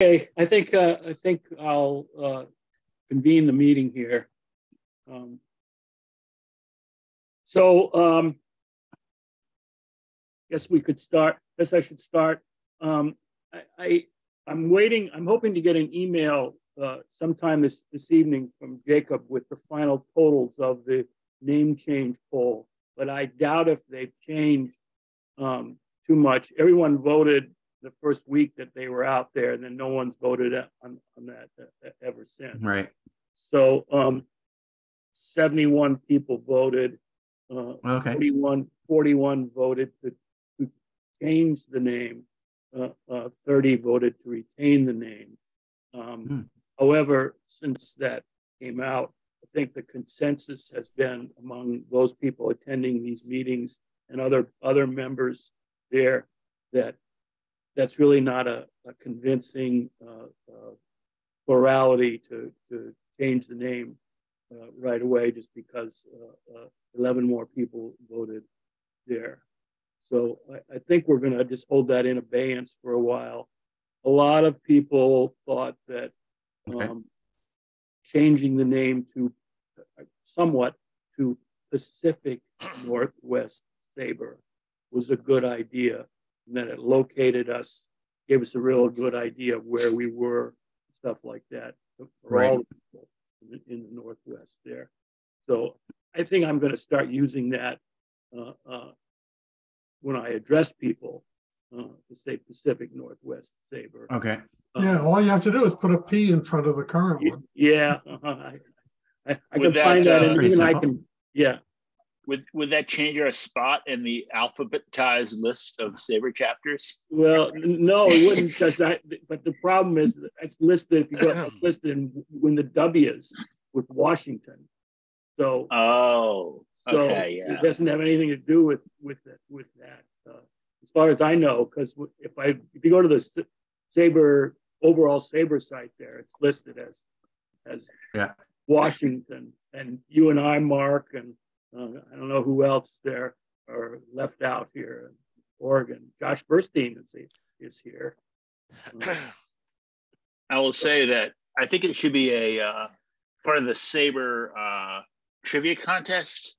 Okay, I think I'll convene the meeting here. Guess we could start. Guess I should start. I'm waiting. I'm hoping to get an email sometime this evening from Jacob with the final totals of the name change poll, but I doubt if they've changed too much. Everyone voted the first week that they were out there, and then no one's voted on that ever since. Right. So 71 people voted. Okay. 41 voted to change the name. 30 voted to retain the name. However, since that came out, I think the consensus has been among those people attending these meetings and other members there that that's really not a convincing plurality to change the name right away, just because 11 more people voted there. So I think we're going to just hold that in abeyance for a while. A lot of people thought that changing the name to somewhat to Pacific Northwest SABR was a good idea, and that it located us, gave us a real good idea of where we were, stuff like that, for all the people in the Northwest there. So I think I'm going to start using that when I address people to say Pacific Northwest SABR. Okay. Yeah, all you have to do is put a P in front of the current one. Yeah, I can find that, and even I can. Yeah. Would that change our spot in the alphabetized list of SABR chapters? Well, no, it wouldn't, because but the problem is that it's listed. If you go, it's listed in the W's with Washington. So. Okay, yeah. It doesn't have anything to do with that, as far as I know. Because if you go to the SABR overall SABR site there, it's listed as Washington, and you and I, Mark, and I don't know who else there are left out here. Oregon, Josh Burstein is here. I will say that I think it should be a part of the SABR trivia contest.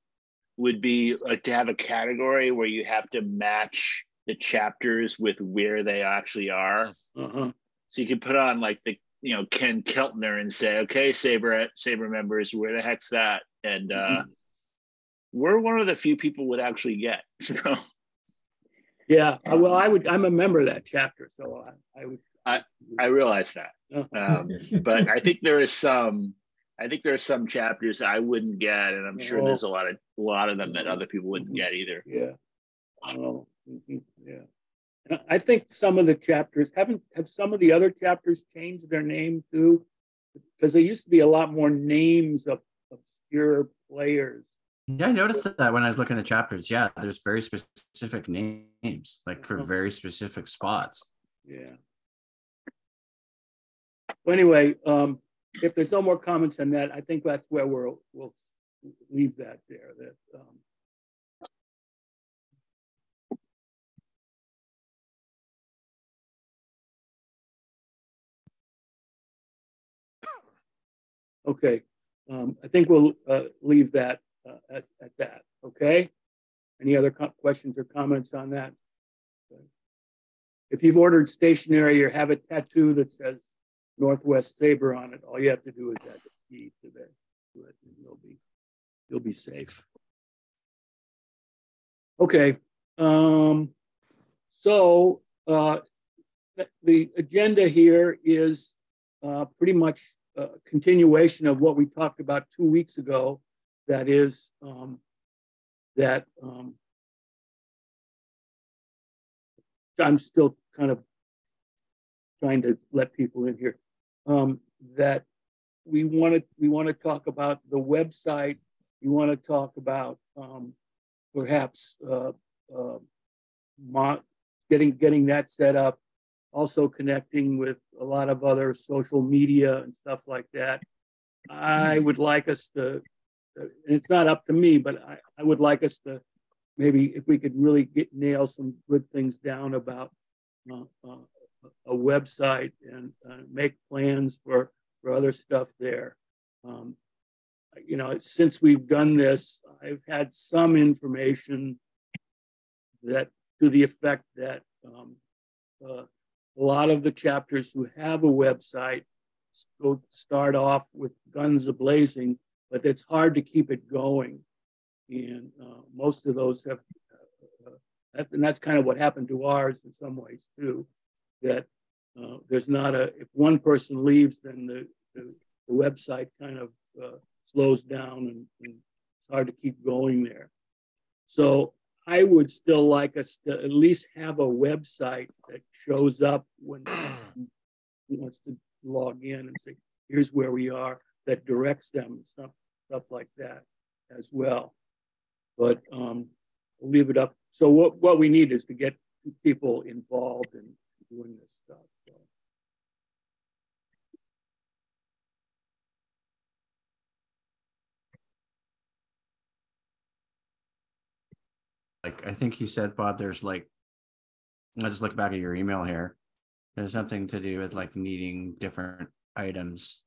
Would be like to have a category where you have to match the chapters with where they actually are. So you can put on like the Ken Keltner and say, okay, SABR members, where the heck's that? And we're one of the few people would actually get. So. Yeah, well, I'm a member of that chapter, so I would. I realize that, but I think there is some. I think there are some chapters I wouldn't get, and I'm sure there's a lot of them that other people wouldn't get either. Yeah. Yeah. And I think some of the chapters have some of the other chapters changed their name too, because there used to be a lot more names of obscure players. Yeah, I noticed that when I was looking at chapters. Yeah, there's very specific names, like for very specific spots. Yeah. Well, anyway, if there's no more comments on that, I think that's where we'll leave that there. Okay, I think we'll leave that at that. Okay. Any other questions or comments on that? Okay. If you've ordered stationery or have a tattoo that says Northwest SABR on it, all you have to do is add the key to it, and you'll be safe. Okay, so the agenda here is pretty much a continuation of what we talked about 2 weeks ago. That is I'm still kind of trying to let people in here. That we want to talk about the website. We want to talk about perhaps getting that set up, also connecting with a lot of other social media and stuff like that. I would like us to, and it's not up to me, but I would like us to maybe, if we could really nail some good things down about a website and make plans for other stuff there. You know, since we've done this, I've had some information that to the effect that a lot of the chapters who have a website start off with guns a-blazing, but it's hard to keep it going. And most of those have, and that's kind of what happened to ours in some ways too, that there's not a, if one person leaves, then the website kind of slows down and it's hard to keep going there. So I would still like us to at least have a website that shows up when someone wants to log in and say, here's where we are, that directs them, stuff like that as well. But we'll leave it up. So what we need is to get people involved in doing this stuff. So. Like I think you said, Bob, there's like, let's look back at your email here. There's something to do with like needing different items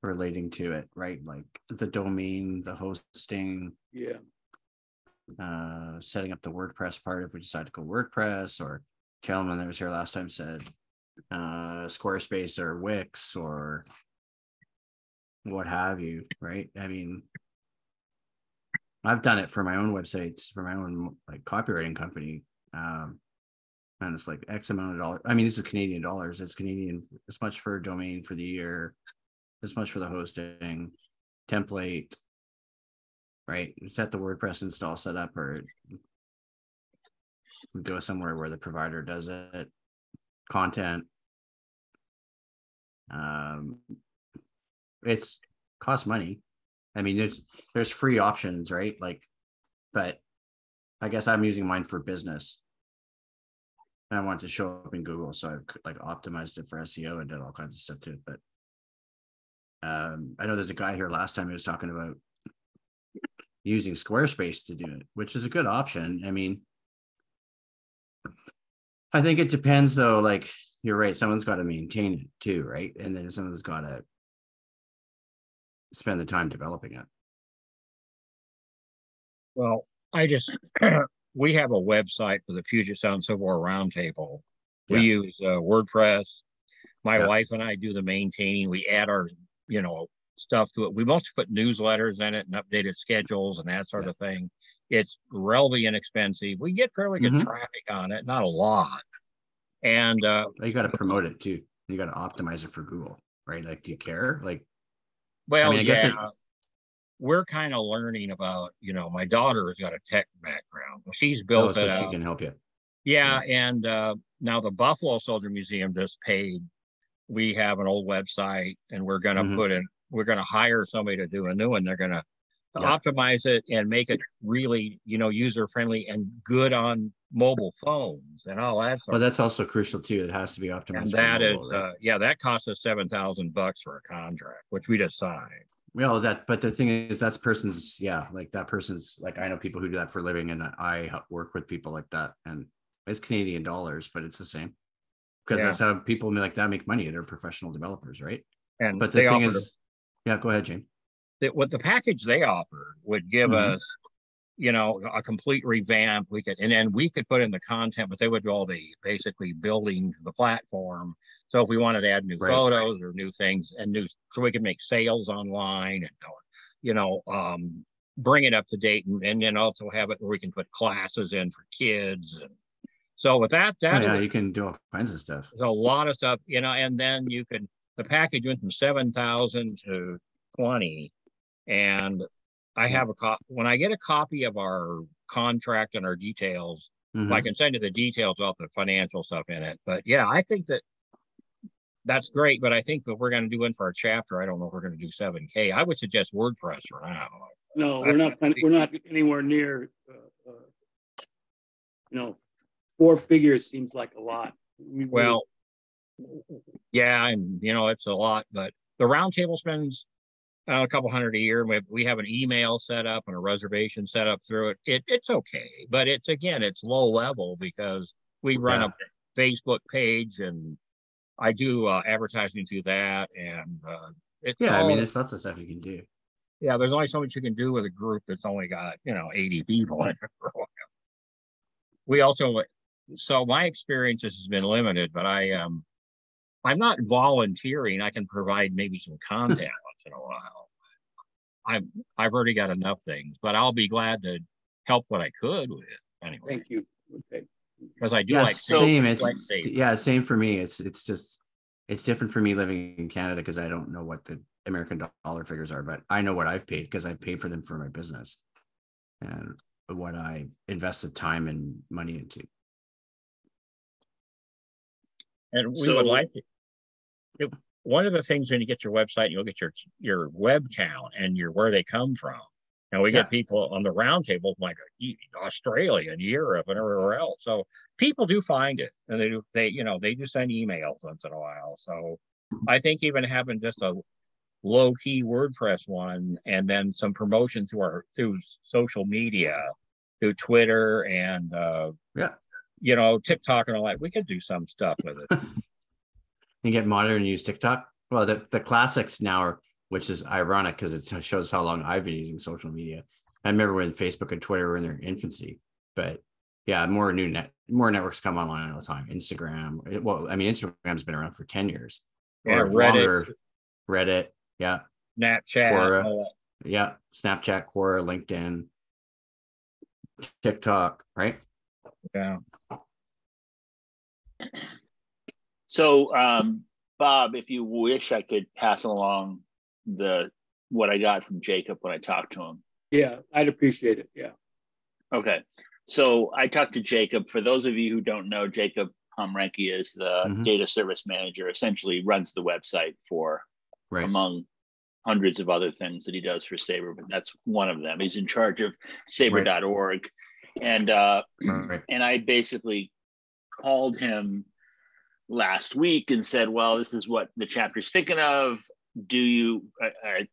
relating to it, right? Like the domain, the hosting, Yeah. Setting up the WordPress part if we decide to go WordPress, or gentleman that was here last time said Squarespace or Wix or what have you, right? I mean, I've done it for my own websites, for my own like copywriting company. And it's like X amount of dollars. I mean, this is Canadian dollars. It's Canadian, this much for a domain for the year, this much for the hosting, template, right? Set the WordPress install setup, or go somewhere where the provider does it. Content. It's costs money. I mean, there's free options, right? Like, but I guess I'm using mine for business. And I want to show up in Google, so I've like optimized it for SEO and did all kinds of stuff to it. But I know there's a guy here last time who was talking about using Squarespace to do it, which is a good option. I mean, I think it depends though. Like you're right, someone's got to maintain it too, right? And then someone's got to spend the time developing it. Well, I just we have a website for the Puget Sound Civil War Roundtable. We use WordPress. My wife and I do the maintaining. We add our, stuff to it. We mostly put newsletters in it and updated schedules and that sort of thing. It's relatively inexpensive. We get fairly good traffic on it, not a lot. And you got to promote it too. You got to optimize it for Google, right? Like, do you care? Like, well, I mean, I guess we're kind of learning about, my daughter has got a tech background. She's built it out. She can help you. Yeah. And now the Buffalo Soldier Museum just paid. We have an old website and we're going to we're going to hire somebody to do a new one. They're going to optimize it and make it really, user friendly and good on mobile phones and all that. Well, that's also crucial too. It has to be optimized. And that is, right? That costs us $7,000 for a contract, which we just signed. Well, but the thing is, that's person's, like that person's, like, I know people who do that for a living, and I work with people like that, and it's Canadian dollars, but it's the same, because that's how people like that make money. They're professional developers, right? But the thing is, go ahead, Jane. What the package they offered would give us, a complete revamp. And then we could put in the content, but they would do all the basically building the platform. So if we wanted to add new photos or new things so we could make sales online and, bring it up to date and then also have it where we can put classes in for kids. And so with that, you can do all kinds of stuff. There's a lot of stuff, and then the package went from 7,000 to 20. And I have when I get a copy of our contract and our details, I can send you the details of the financial stuff in it. But I think that's great. But I think if we're going to do one for our chapter, I don't know if we're going to do 7K. I would suggest WordPress for now. No, we're not anywhere near, 4 figures seems like a lot. And it's a lot, but the roundtable spends a couple hundred a year. We have an email set up and a reservation set up through it. It's okay, but it's low level because we run Facebook page, and I do advertising through that, and it's Yeah, I all, mean, there's lots of stuff you can do. yeah. There's only so much you can do with a group that's only got 80 people in it. We also, so my experiences has been limited, but I'm not volunteering. I can provide maybe some content once in a while. I've already got enough things, but I'll be glad to help what I could with it anyway. Thank you. Okay. Because I do Yeah, like same. like Yeah, same for me. It's just it's different for me living in Canada because I don't know what the American dollar figures are, but I know what I've paid because I paid for them for my business and what I invested time and money into. And we would like it. One of the things when you get your website, you'll get your web count and where they come from. And we get people on the round table like Australia and Europe and everywhere else. So people do find it, and they do send emails once in a while. So I think even having just a low key WordPress one and then some promotion through social media, through Twitter and TikTok and all that, we could do some stuff with it. You get modern and use TikTok. Well, the classics now are, which is ironic because it shows how long I've been using social media. I remember when Facebook and Twitter were in their infancy, but yeah, more networks come online all the time. Instagram. Well, I mean, Instagram's been around for 10 years. Yeah, or longer. Reddit. Yeah. Snapchat. Quora, yeah. Snapchat, Quora, LinkedIn, TikTok, right? Yeah. So, Bob, if you wish, I could pass along what I got from Jacob when I talked to him. Yeah, I'd appreciate it. Yeah. Okay. So I talked to Jacob. For those of you who don't know, Jacob Pomrenke is the data service manager, essentially runs the website for, among hundreds of other things that he does for SABR, but that's one of them. He's in charge of SABR.org. And and I basically called him last week and said, well, this is what the chapter's thinking of. Do you,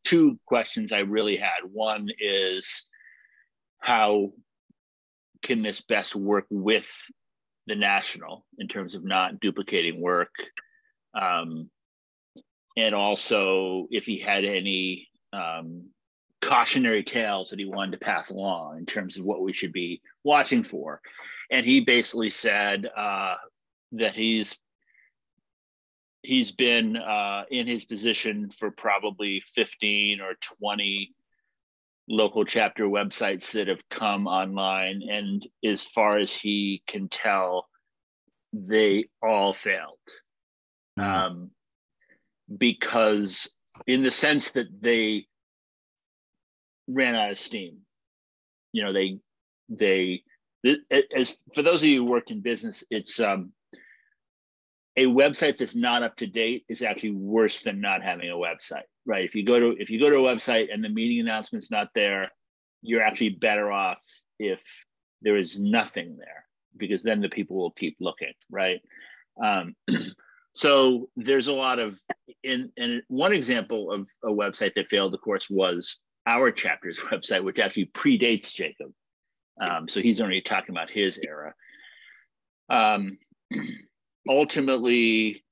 two questions I really had. One is, how can this best work with the national in terms of not duplicating work? And also if he had any cautionary tales that he wanted to pass along in terms of what we should be watching for. And he basically said that he's been in his position for probably 15 or 20 local chapter websites that have come online. And as far as he can tell, they all failed. Because in the sense that they ran out of steam. As for those of you who worked in business, it's a website that's not up to date is actually worse than not having a website, right? If you go to a website and the meeting announcement's not there, you're actually better off if there is nothing there, because then the people will keep looking, right? So there's a lot of, and one example of a website that failed, of course, was our chapter's website, which actually predates Jacob. So he's already talking about his era. Ultimately,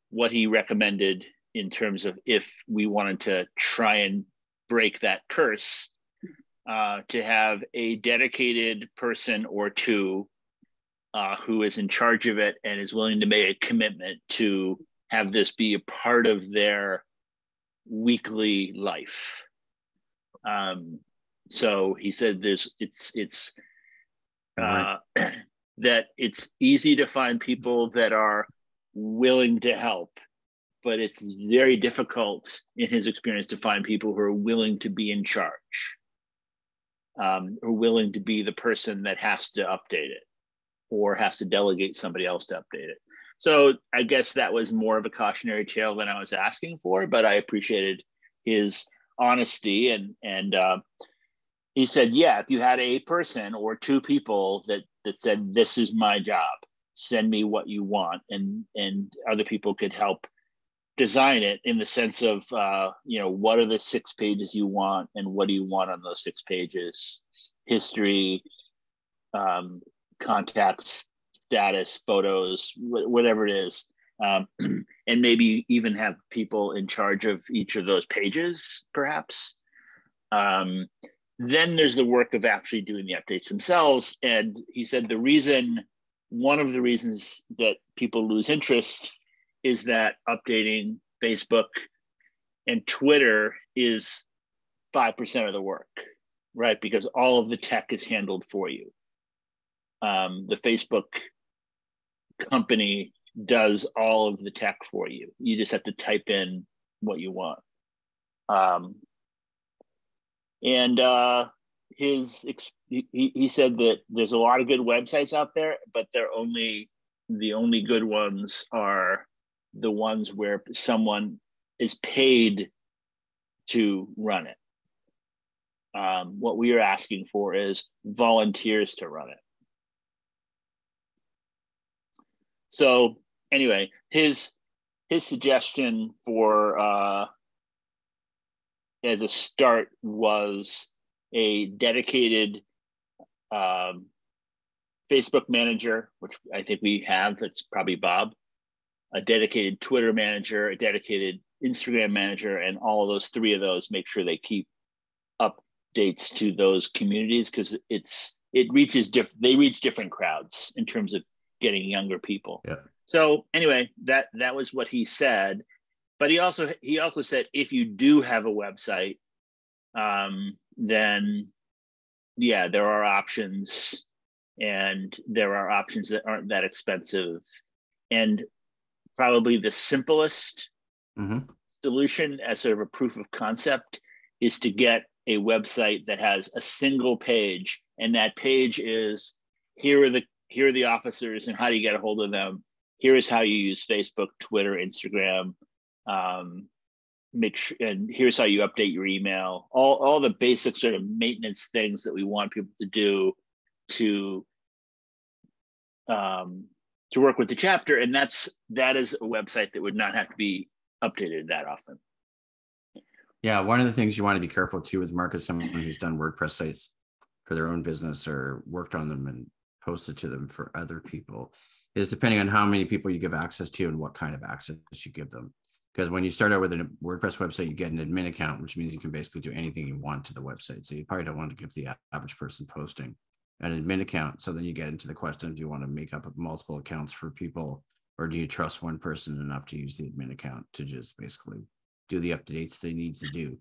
what he recommended in terms of if we wanted to try and break that curse, to have a dedicated person or two who is in charge of it and is willing to make a commitment to have this be a part of their weekly life. So he said that it's easy to find people that are willing to help, but it's very difficult in his experience to find people who are willing to be in charge, or willing to be the person that has to update it or has to delegate somebody else to update it. So I guess that was more of a cautionary tale than I was asking for, but I appreciated his honesty. And he said, yeah, if you had a person or two people that said, this is my job, send me what you want, and other people could help design it in the sense of, what are the 6 pages you want and what do you want on those 6 pages? History, contacts, status, photos, whatever it is. And maybe even have people in charge of each of those pages, perhaps. Then there's the work of actually doing the updates themselves. And he said one of the reasons that people lose interest is that updating Facebook and Twitter is 5% of the work, right? Because all of the tech is handled for you. The Facebook company does all of the tech for you. You just have to type in what you want. He said that there's a lot of good websites out there, but the only good ones are the ones where someone is paid to run it. What we are asking for is volunteers to run it. So anyway, his suggestion for as a start was a dedicated Facebook manager, which I think we have. That's probably Bob. A dedicated Twitter manager, a dedicated Instagram manager, and all of those three of those make sure they keep updates to those communities, because they reach different crowds in terms of getting younger people. Yeah. So anyway, that was what he said. But he also said, if you do have a website, then yeah, there are options, and there are options that aren't that expensive. And probably the simplest solution as sort of a proof of concept is to get a website that has a single page, and that page is here are the officers and how do you get a hold of them. Here is how you use Facebook, Twitter, Instagram. And here's how you update your email. All the basic sort of maintenance things that we want people to do to work with the chapter, and that is a website that would not have to be updated that often. Yeah, one of the things you want to be careful too is Mark is someone who's done WordPress sites for their own business or worked on them and posted to them for other people, is depending on how many people you give access to and what kind of access you give them. Because when you start out with a WordPress website, you get an admin account, which means you can basically do anything you want to the website. So you probably don't want to give the average person posting an admin account. So then you get into the question, do you want to make up multiple accounts for people, or do you trust one person enough to use the admin account to just basically do the updates they need to do,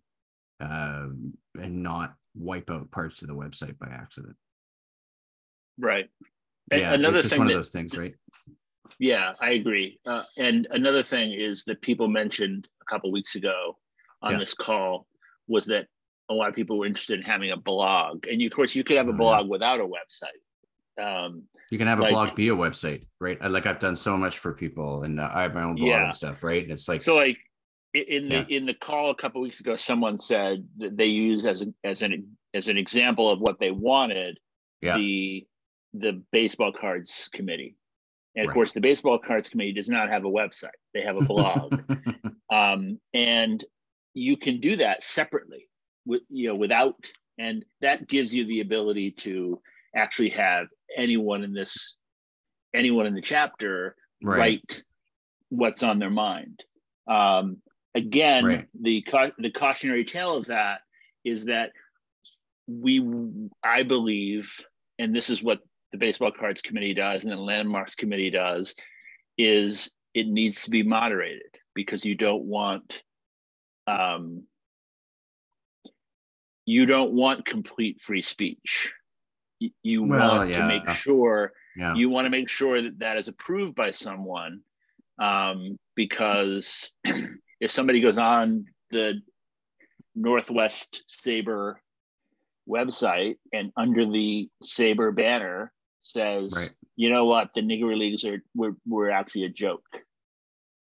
and not wipe out parts of the website by accident? Right. Yeah, another it's just thing one of those things, right? Yeah, I agree. And another thing is that people mentioned a couple of weeks ago on this call was that a lot of people were interested in having a blog. And of course, you could have a blog without a website. You can have a blog be a website, right? I've done so much for people, and I have my own blog and stuff, right? And it's like, so like in the call a couple of weeks ago, someone said that they use as an example of what they wanted the baseball cards committee. And of course, the baseball cards committee does not have a website; they have a blog, and you can do that separately, without, and that gives you the ability to actually have anyone in the chapter write what's on their mind. Again, the cautionary tale of that is that I believe, and this is what the baseball cards committee does and the landmarks committee does, is it needs to be moderated, because you don't want complete free speech. You want to make sure that is approved by someone, because if somebody goes on the Northwest SABR website and under the SABR banner says, you know what, the Negro Leagues were actually a joke.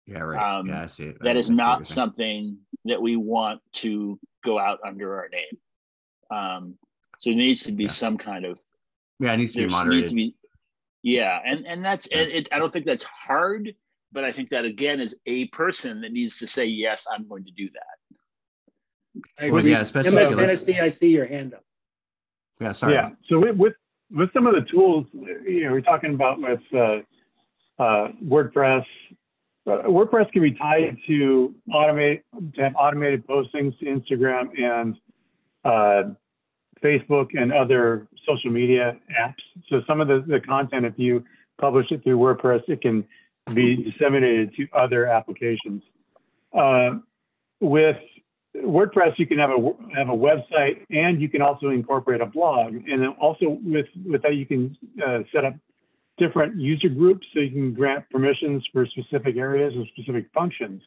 Yeah, right. I see it. That is not something that we want to go out under our name. So there needs to be some kind of it needs to be moderated. And that's I don't think that's hard, but I think that again is a person that needs to say, yes, I'm going to do that. I agree. MS Tennessee, I see your hand up. Yeah, sorry. Yeah. So with some of the tools, we're talking about with WordPress. WordPress can be tied to have automated postings to Instagram and Facebook and other social media apps. So some of the content, if you publish it through WordPress, it can be disseminated to other applications. With WordPress, you can have a website, and you can also incorporate a blog. And then also with that, you can set up different user groups, so you can grant permissions for specific areas or specific functions.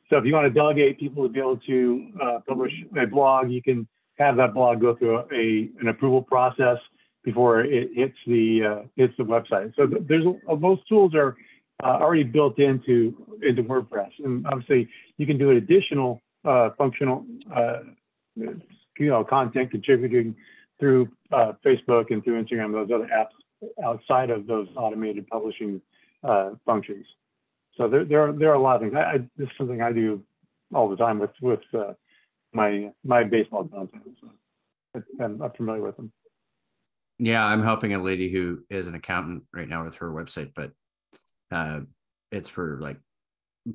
So if you want to delegate people to be able to publish a blog, you can have that blog go through an approval process before it hits the website. So those tools are already built into WordPress, and obviously you can do additional functional content contributing through Facebook and through Instagram, those other apps outside of those automated publishing functions. So there are a lot of things. This is something I do all the time with my baseball content. So I'm familiar with them. Yeah, I'm helping a lady who is an accountant right now with her website, but it's for like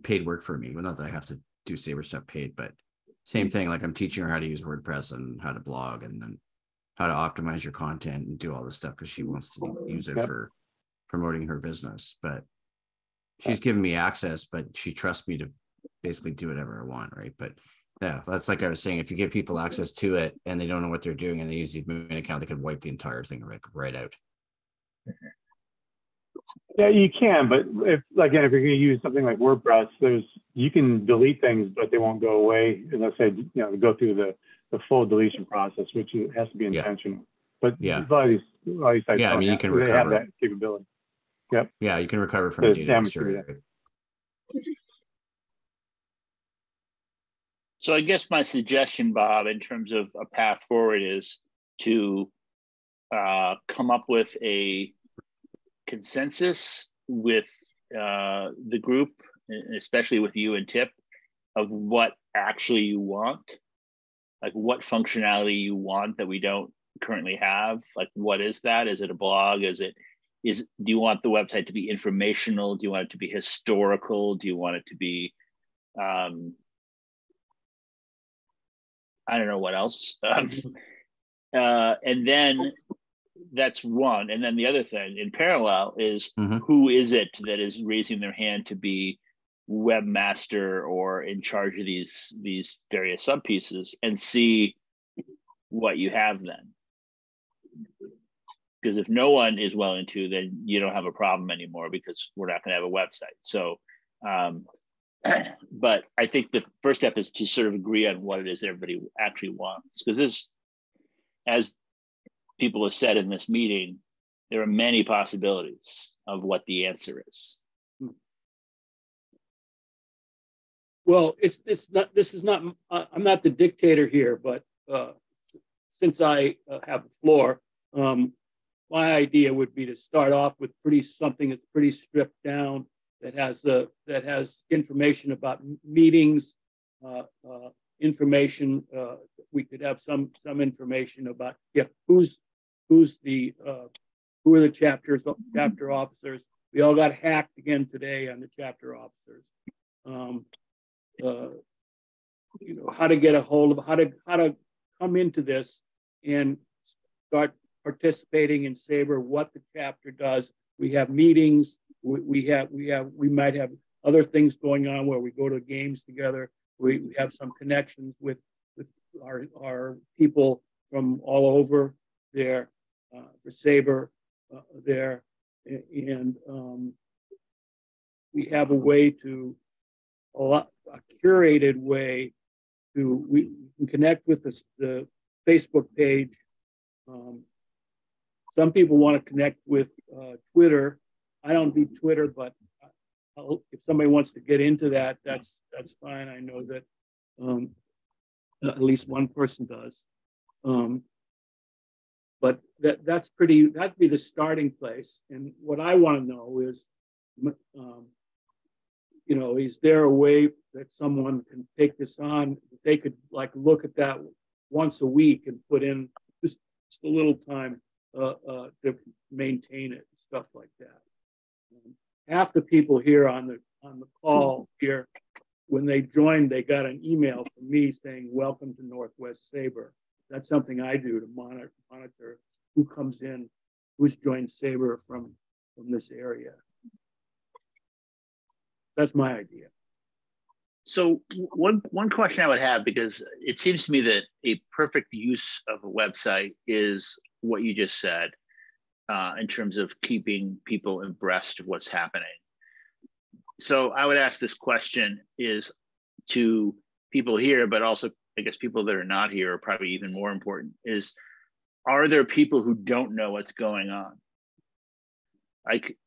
paid work for me. Well, not that I have to do SABR stuff paid, but same thing. Like I'm teaching her how to use WordPress and how to blog and then how to optimize your content and do all this stuff because she wants to use it for promoting her business. But she's given me access, but she trusts me to basically do whatever I want, right? But yeah, that's like I was saying, if you give people access to it and they don't know what they're doing and they use the admin account, they could wipe the entire thing right out. Yeah, you can, but if you're going to use something like WordPress, you can delete things, but they won't go away unless they go through the full deletion process, which has to be intentional. But a lot of these sites, I mean, you can recover. They have that capability. Yep. Yeah, you can recover from data. So I guess my suggestion, Bob, in terms of a path forward is to come up with a consensus with the group, especially with you and Tip, of what actually you want, like what functionality you want that we don't currently have. Like, what is that? Is it a blog? Do you want the website to be informational? Do you want it to be historical? Do you want it to be I don't know what else. And then that's one. And then the other thing in parallel is who is it that is raising their hand to be webmaster or in charge of these various sub pieces, and see what you have then. Because if no one is willing to, then you don't have a problem anymore because we're not going to have a website. So but I think the first step is to sort of agree on what it is everybody actually wants. Because this, as people have said in this meeting, there are many possibilities of what the answer is. Well, I'm not the dictator here, but since I have the floor, my idea would be to start off with something that's pretty stripped down, that has information about meetings, information. We could have some information about who are the chapter officers. We all got hacked again today on the chapter officers. How to get a hold of how to come into this and start participating in SABR, what the chapter does. We have meetings. We might have other things going on where we go to games together. We have some connections with our people from all over there for SABR there, and we have a way to a curated way to we can connect with the Facebook page. Some people want to connect with Twitter. I don't do Twitter, but if somebody wants to get into that, that's fine. I know that at least one person does. But that'd be the starting place. And what I want to know is, is there a way that someone can take this on? They could look at that once a week and put in just a little time to maintain it, stuff like that. Half the people here on the call here, when they joined, they got an email from me saying, "Welcome to Northwest SABR." That's something I do to monitor who comes in, who's joined SABR from this area. That's my idea. So one question I would have, because it seems to me that a perfect use of a website is what you just said, in terms of keeping people abreast of what's happening. So I would ask this question is to people here, but also I guess people that are not here are probably even more important, is are there people who don't know what's going on? Like,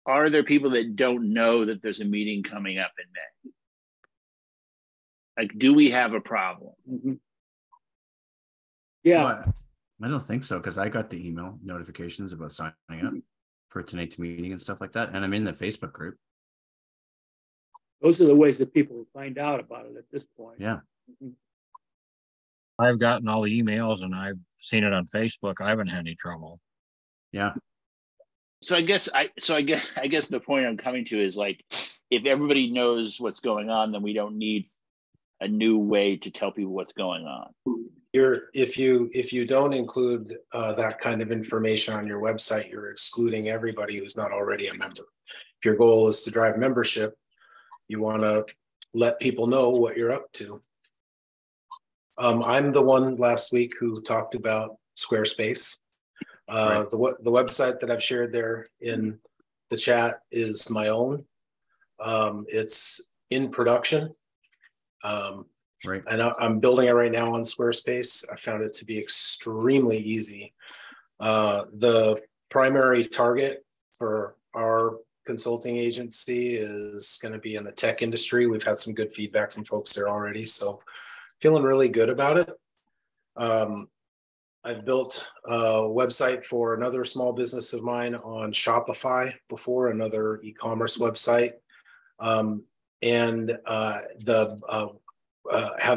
are there people that don't know that there's a meeting coming up in May? Like, do we have a problem? Mm-hmm. Yeah. Well, I don't think so, because I got the email notifications about signing up for tonight's meeting and stuff like that. And I'm in the Facebook group. Those are the ways that people find out about it at this point. Yeah. Mm-hmm. I've gotten all the emails and I've seen it on Facebook. I haven't had any trouble. Yeah. So I guess the point I'm coming to is, like, if everybody knows what's going on, then we don't need a new way to tell people what's going on. If you don't include that kind of information on your website, you're excluding everybody who's not already a member. If your goal is to drive membership, you want to let people know what you're up to. I'm the one last week who talked about Squarespace. Right. The website that I've shared there in the chat is my own. It's in production. Right. And I'm building it right now on Squarespace. I found it to be extremely easy. The primary target for our consulting agency is going to be in the tech industry. We've had some good feedback from folks there already, so feeling really good about it. I've built a website for another small business of mine on Shopify before, another e-commerce website, and have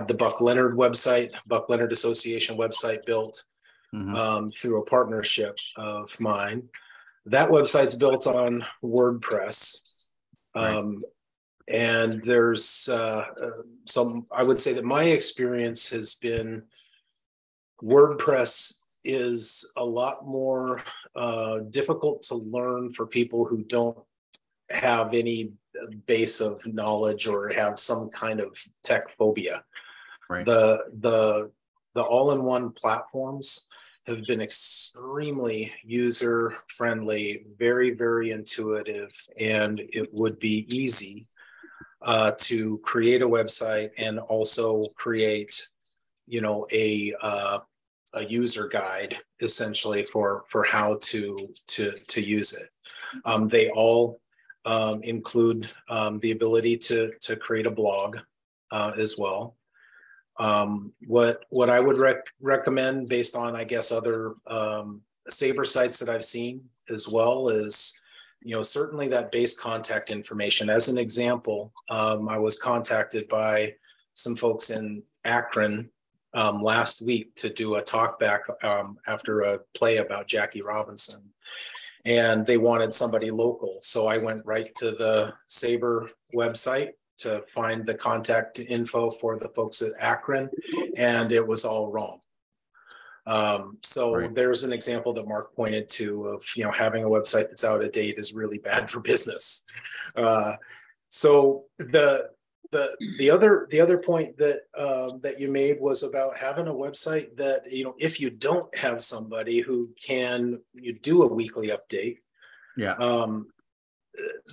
the Buck Leonard website, Buck Leonard Association website built through a partnership of mine. That website's built on WordPress. And there's I would say that my experience has been WordPress is a lot more difficult to learn for people who don't have any base of knowledge or have some kind of tech phobia. Right. The all-in-one platforms have been extremely user-friendly, very, very intuitive, and it would be easy to create a website and also create, a user guide essentially for how to use it. They all include the ability to create a blog as well. What I would recommend, based on, I guess, other SABR sites that I've seen as well, is certainly that base contact information. As an example, I was contacted by some folks in Akron last week to do a talk back after a play about Jackie Robinson, and they wanted somebody local. So I went right to the SABR website to find the contact info for the folks at Akron, and it was all wrong. So there's an example that Mark pointed to of, having a website that's out of date is really bad for business. So the other point that you made was about having a website that, if you don't have somebody who you do a weekly update,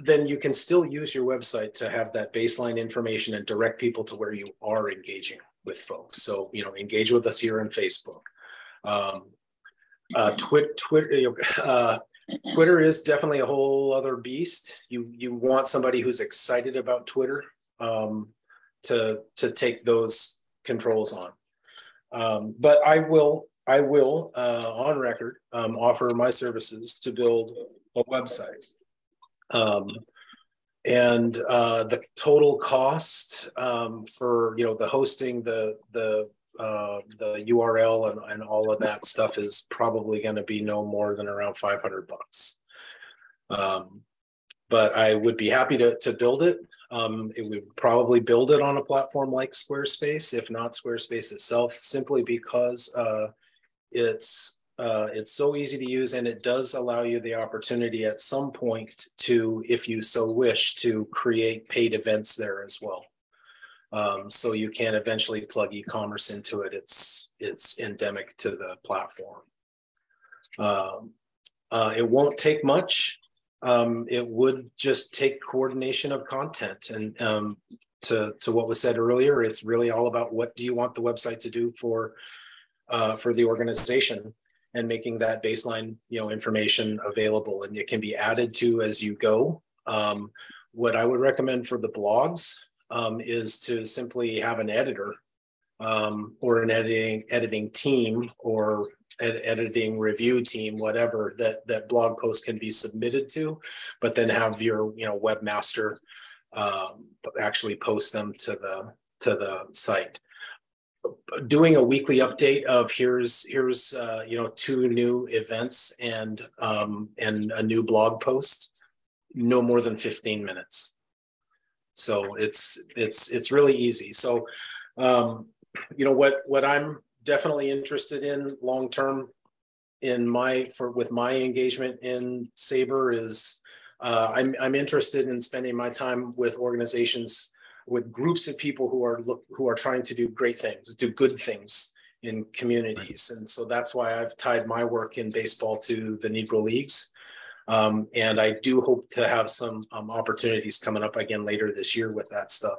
then you can still use your website to have that baseline information and direct people to where you are engaging with folks. So, engage with us here on Facebook. Twitter is definitely a whole other beast. You want somebody who's excited about Twitter to take those controls on. But I will on record offer my services to build a website. And the total cost for the hosting, the the URL and all of that stuff is probably going to be no more than around $500. But I would be happy to build it. It would probably build it on a platform like Squarespace, if not Squarespace itself, simply because it's so easy to use, and it does allow you the opportunity at some point to, if you so wish, to create paid events there as well. So you can eventually plug e-commerce into it. It's endemic to the platform. It won't take much. It would just take coordination of content, and to what was said earlier, it's really all about what do you want the website to do for the organization, and making that baseline, information available, and it can be added to as you go. What I would recommend for the blogs is to simply have an editor or an editing team or editing review team, whatever that blog post can be submitted to, but then have your webmaster actually post them to the site. Doing a weekly update of here's 2 new events and a new blog post, no more than 15 minutes. So it's really easy. So what I'm definitely interested in long term with my engagement in SABR is I'm interested in spending my time with organizations, with groups of people who are trying to do great things, do good things in communities. And so that's why I've tied my work in baseball to the Negro Leagues. And I do hope to have some opportunities coming up again later this year with that stuff.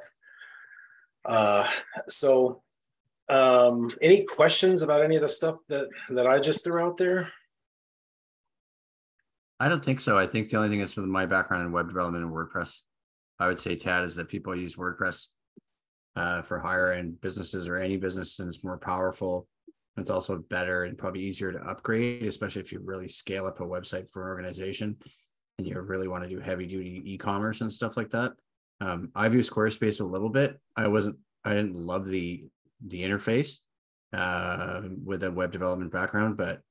Any questions about any of the stuff that I just threw out there? I don't think so. I think the only thing is, with my background in web development and WordPress, I would say, Tad, is that people use WordPress for higher end businesses or any business, and it's more powerful. It's also better and probably easier to upgrade, especially if you really scale up a website for an organization and you really want to do heavy duty e-commerce and stuff like that. I've used Squarespace a little bit. I didn't love the interface with a web development background, but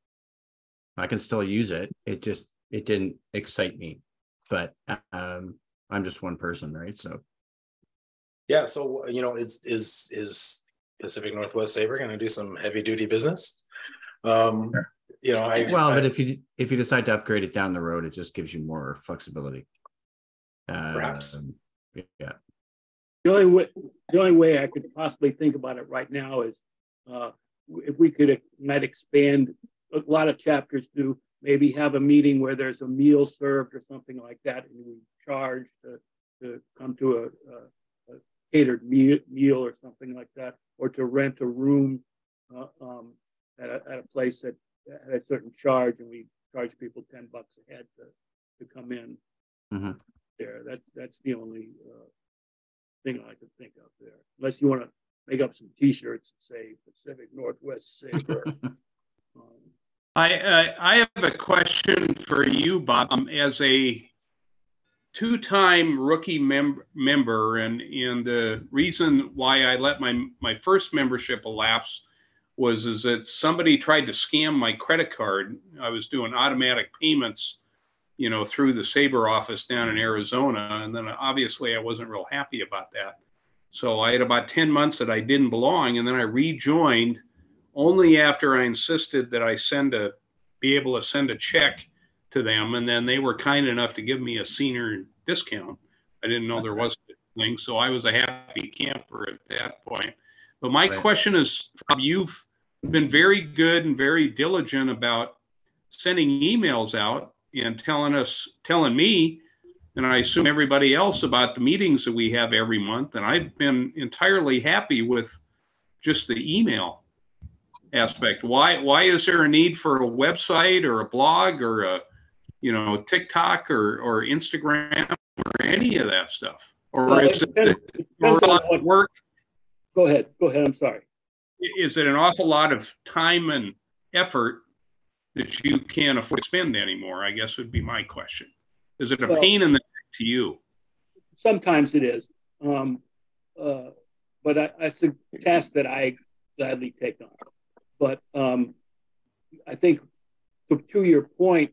I can still use it. It didn't excite me, but I'm just one person, right? So yeah. So is Pacific Northwest SABR going to do some heavy duty business? But if you decide to upgrade it down the road, it just gives you more flexibility. Perhaps. Yeah. The only way I could possibly think about it right now is if we might expand a lot of chapters to maybe have a meeting where there's a meal served or something like that, and we charge to come to a catered meal or something like that, or to rent a room at a place that had a certain charge, and we charge people $10 a head to come in. Mm-hmm. There, that's the only thing I could think of there. Unless you want to make up some T-shirts that say Pacific Northwest SABR. I have a question for you, Bob. As a 2-time rookie member, and the reason why I let my first membership elapse was that somebody tried to scam my credit card. I was doing automatic payments, through the SABR office down in Arizona, and then obviously I wasn't real happy about that. So I had about 10 months that I didn't belong, and then I rejoined only after I insisted that I be able to send a check to them, and then they were kind enough to give me a senior discount. I didn't know there was a thing, so I was a happy camper at that point. But my question is, you've been very good and very diligent about sending emails out and telling me, and I assume everybody else, about the meetings that we have every month. And I've been entirely happy with just the email aspect. Why is there a need for a website or a blog or a TikTok or Instagram or any of that stuff? Or is it a lot of work? Go ahead. I'm sorry. Is it an awful lot of time and effort that you can't afford to spend anymore, I guess would be my question. Is it a pain in the neck to you? Sometimes it is. But it's a task that I gladly take on. But I think to your point,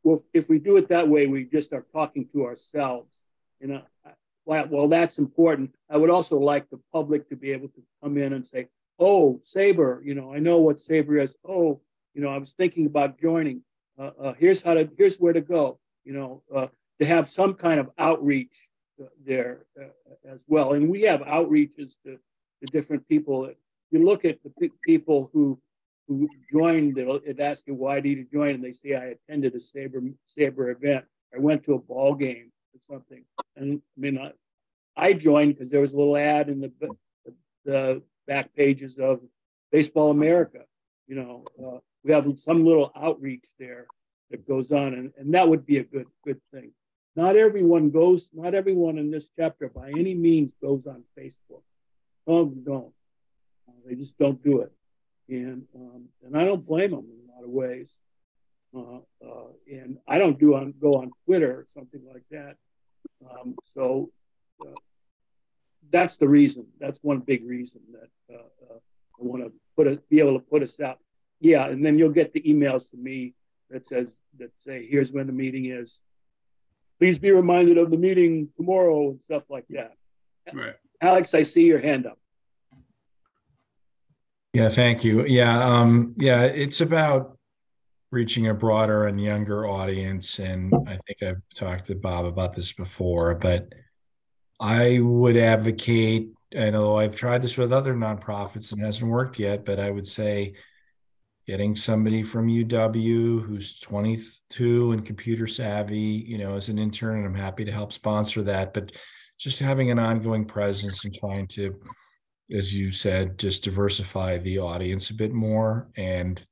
well, if we do it that way, we just are talking to ourselves. You know, while that's important, I would also like the public to be able to come in and say, "Oh, SABR, you know, I know what SABR is. Oh, you know, I was thinking about joining. Here's where to go. You know, to have some kind of outreach there as well. And we have outreaches to different people. You look at the people who joined, they'll ask you, why did you join? And they say, I attended a SABR event. I went to a ball game or something. And I mean, I joined because there was a little ad in the back pages of Baseball America. You know, we have some little outreach there that goes on, and that would be a good thing. Not everyone in this chapter by any means goes on Facebook. Some of them don't. They just don't do it. And I don't blame them in a lot of ways. And I don't go on Twitter or something like that. So that's the reason. That's one big reason that I want to be able to put us out. Yeah, and then you'll get the emails to me that say, here's when the meeting is. Please be reminded of the meeting tomorrow and stuff like that. Right. Alex, I see your hand up. Yeah, thank you. Yeah, it's about reaching a broader and younger audience. And I think I've talked to Bob about this before, but I would advocate, I know I've tried this with other nonprofits and it hasn't worked yet, but I would say getting somebody from UW who's 22 and computer savvy, you know, as an intern, and I'm happy to help sponsor that, but just having an ongoing presence and trying to, as you said, just diversify the audience a bit more and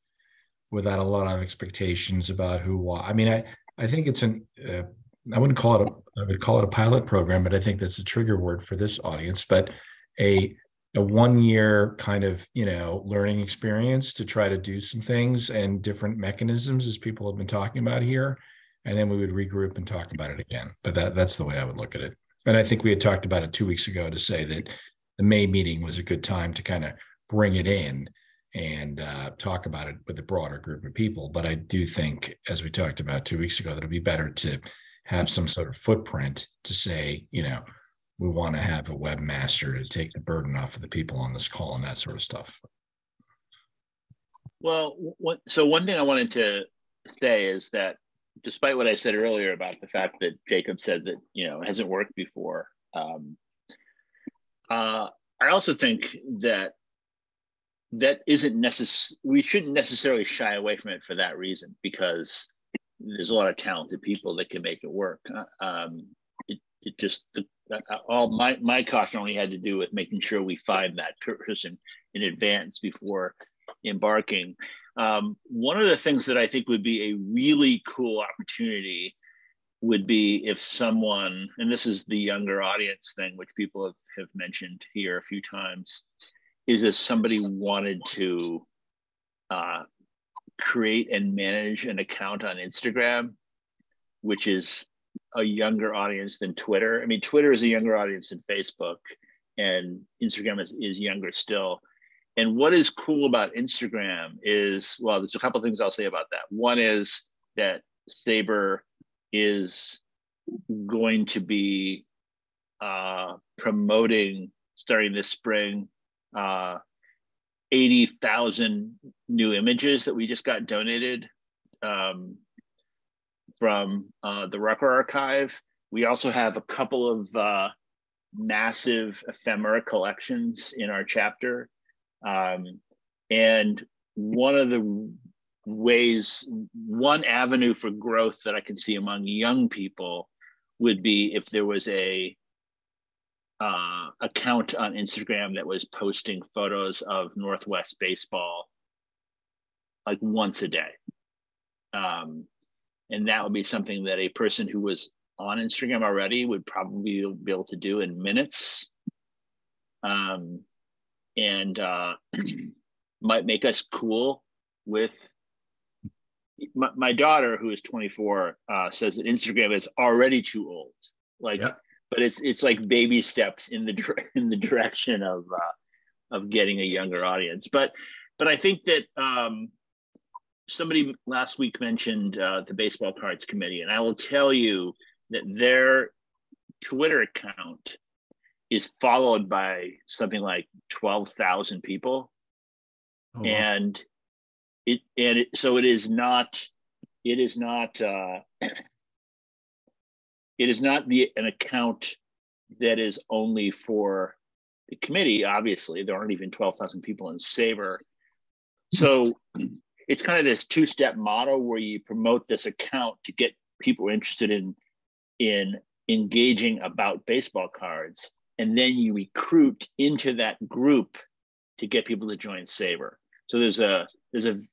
without a lot of expectations about who. I mean, I think it's I wouldn't call it I would call it a pilot program, but I think that's a trigger word for this audience. But a 1 year kind of, you know, learning experience to try to do some things and different mechanisms, as people have been talking about here, and then we would regroup and talk about it again. But that's the way I would look at it. And I think we had talked about it 2 weeks ago to say that the May meeting was a good time to kind of bring it in and talk about it with a broader group of people. But I do think, as we talked about 2 weeks ago, that it'd be better to have some sort of footprint to say, you know, we want to have a webmaster to take the burden off of the people on this call and that sort of stuff. Well, so one thing I wanted to say is that despite what I said earlier about the fact that Jacob said that, you know, it hasn't worked before, I also think that isn't necessary. We shouldn't necessarily shy away from it for that reason, because there's a lot of talented people that can make it work. It just all my caution only had to do with making sure we find that person in advance before embarking. One of the things that I think would be a really cool opportunity would be if someone, and this is the younger audience thing, which people have mentioned here a few times, is if somebody wanted to create and manage an account on Instagram, which is a younger audience than Twitter. I mean, Twitter is a younger audience than Facebook, and Instagram is younger still. And what is cool about Instagram is, well, there's a couple of things I'll say about that. One is that SABR is going to be promoting, starting this spring, 80,000 new images that we just got donated from the Rucker Archive. We also have a couple of massive ephemera collections in our chapter. And one of the ways, one avenue for growth that I can see among young people would be if there was a account on Instagram that was posting photos of Northwest baseball like once a day. And that would be something that a person who was on Instagram already would probably be able to do in minutes. And might make us cool with my daughter, who is 24, says that Instagram is already too old. Like, yep. But it's like baby steps in the direction of getting a younger audience. But I think that somebody last week mentioned the baseball cards committee, and I will tell you that their Twitter account is followed by something like 12,000 people. Oh, wow. And so it is not an account that is only for the committee. Obviously, there aren't even 12,000 people in SABR. So it's kind of this two-step model where you promote this account to get people interested in engaging about baseball cards, and then you recruit into that group to get people to join SABR. So there's a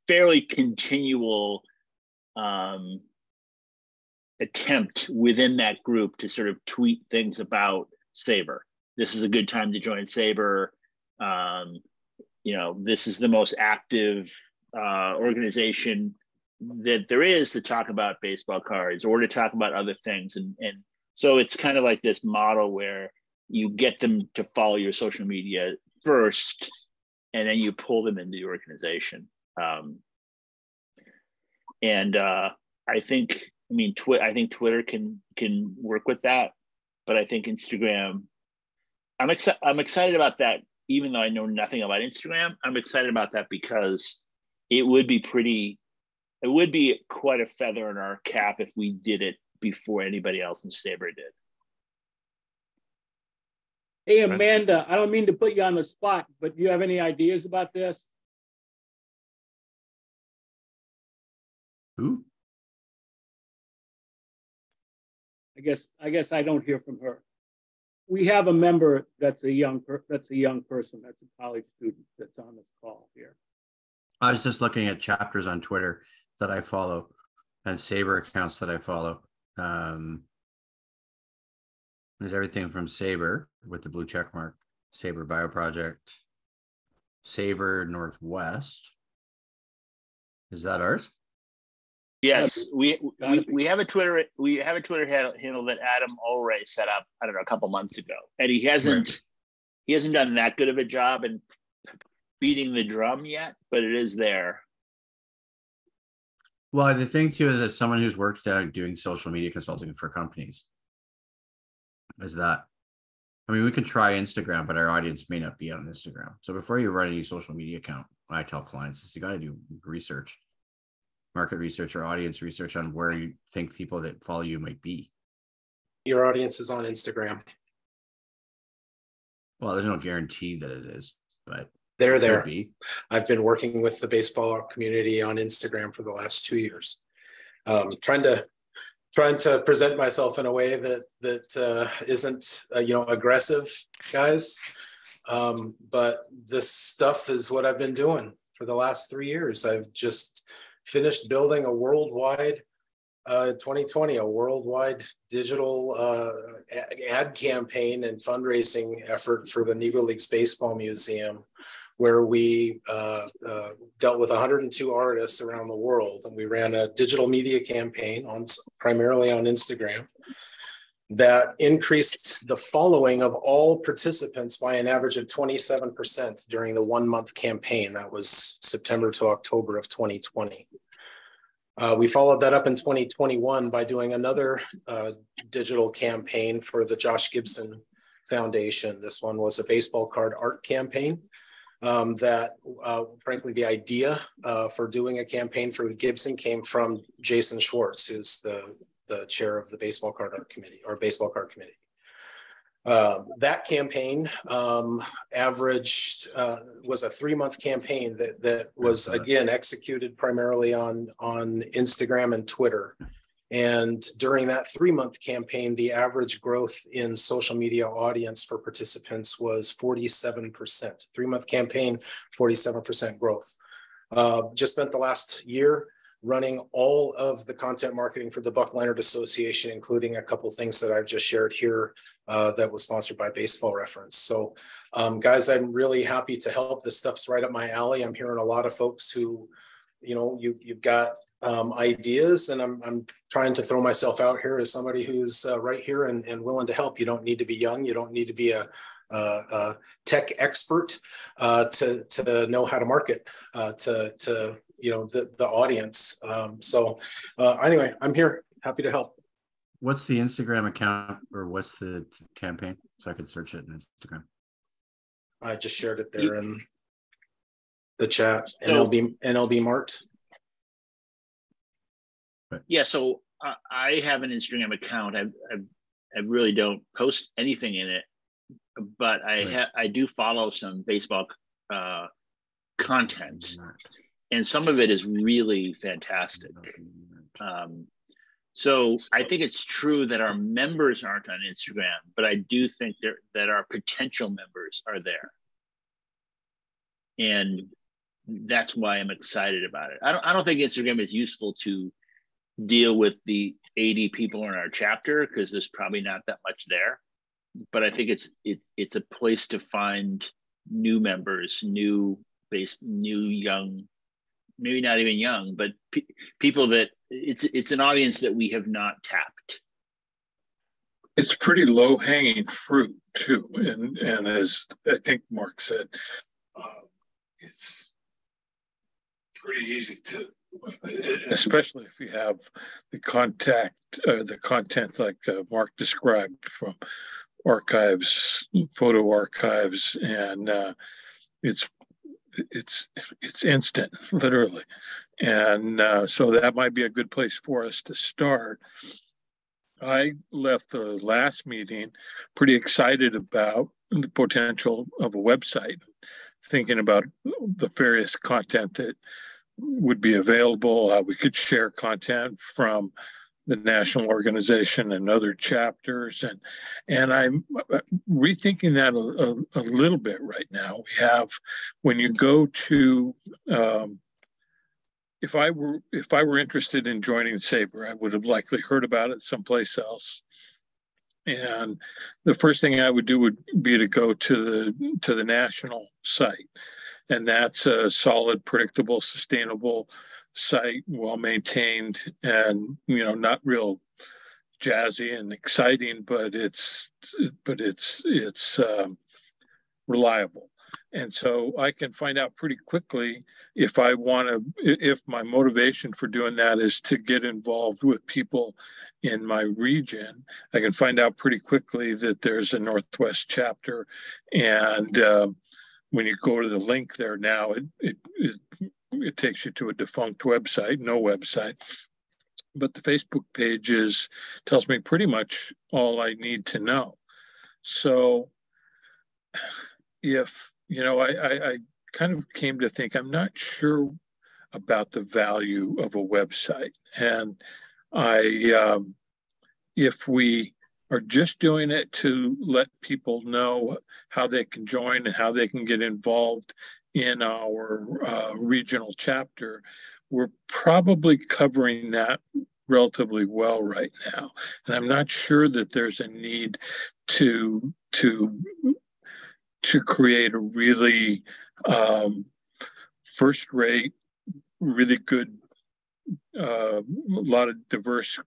fairly continual attempt within that group to sort of tweet things about SABR. This is a good time to join SABR. This is the most active organization that there is to talk about baseball cards or to talk about other things. And so it's kind of like this model where you get them to follow your social media first, and then you pull them into the organization. I think Twitter can work with that, but I think Instagram, I'm excited about that. Even though I know nothing about Instagram, I'm excited about that because it would be quite a feather in our cap if we did it before anybody else in SABR did. Hey, Amanda, I don't mean to put you on the spot, but do you have any ideas about this? Who? I guess I don't hear from her. We have a member that's a young person, that's a college student that's on this call here. I was just looking at chapters on Twitter that I follow and SABR accounts that I follow. There's everything from SABR with the blue check mark, SABR Bio Project, SABR Northwest. Is that ours? Yes, we have a Twitter handle that Adam Ulray set up, I don't know, a couple months ago, and he hasn't done that good of a job in beating the drum yet, but it is there. Well, the thing too is, as someone who's worked doing social media consulting for companies, is that, I mean, we can try Instagram, but our audience may not be on Instagram. So before you run any social media account, I tell clients is you got to do research, market research or audience research on where you think people that follow you might be. Your audience is on Instagram. Well, there's no guarantee that it is, but they're there. I've been working with the baseball community on Instagram for the last 2 years, trying to present myself in a way that isn't aggressive, guys. But this stuff is what I've been doing for the last 3 years. I've just finished building a worldwide 2020, a worldwide digital ad campaign and fundraising effort for the Negro Leagues Baseball Museum, where we dealt with 102 artists around the world. And we ran a digital media campaign primarily on Instagram that increased the following of all participants by an average of 27% during the 1 month campaign. That was September to October of 2020. We followed that up in 2021 by doing another digital campaign for the Josh Gibson Foundation. This one was a baseball card art campaign frankly, the idea for doing a campaign for the Gibson came from Jason Schwartz, who's the chair of the baseball card art committee or baseball card committee. That campaign averaged was a 3 month campaign that was again executed primarily on Instagram and Twitter. And during that 3 month campaign, the average growth in social media audience for participants was 47%. 3 month campaign, 47% growth. Just spent the last year running all of the content marketing for the Buck Leonard Association, including a couple things that I've just shared here that was sponsored by Baseball Reference. So guys, I'm really happy to help. This stuff's right up my alley. I'm hearing a lot of folks who, you've got ideas, and I'm trying to throw myself out here as somebody who's right here and willing to help. You don't need to be young. You don't need to be a tech expert to know how to market to the audience. Anyway, I'm here, happy to help. What's the Instagram account, or what's the campaign, so I could search it in Instagram? I just shared it there in the chat. NLB marked. Yeah, so I have an Instagram account. I really don't post anything in it, but I do follow some baseball content, and some of it is really fantastic. So I think it's true that our members aren't on Instagram, but I do think that our potential members are there, and that's why I'm excited about it. I don't think Instagram is useful to deal with the 80 people in our chapter, because there's probably not that much there. But I think it's a place to find new members, new young, maybe not even young, but people that it's an audience that we have not tapped. It's pretty low hanging fruit too, and as I think Mark said, it's pretty easy to, especially if you have the content like Mark described from archives, photo archives, and it's instant, literally. And so that might be a good place for us to start. I left the last meeting pretty excited about the potential of a website, thinking about the various content that would be available, how we could share content from the national organization and other chapters, and I'm rethinking that a little bit right now. We have, when you go to, if I were interested in joining SABR, I would have likely heard about it someplace else, and the first thing I would do would be to go to the national site, and that's a solid, predictable, sustainable site, well maintained, and not real jazzy and exciting, but it's reliable. And so I can find out pretty quickly if my motivation for doing that is to get involved with people in my region. I can find out pretty quickly that there's a Northwest chapter, and when you go to the link there now, it takes you to a defunct website, no website. But the Facebook page tells me pretty much all I need to know. So I kind of came to think, I'm not sure about the value of a website. And if we are just doing it to let people know how they can join and how they can get involved in our regional chapter, we're probably covering that relatively well right now. And I'm not sure that there's a need to create a really first-rate, really good, a lot of diverse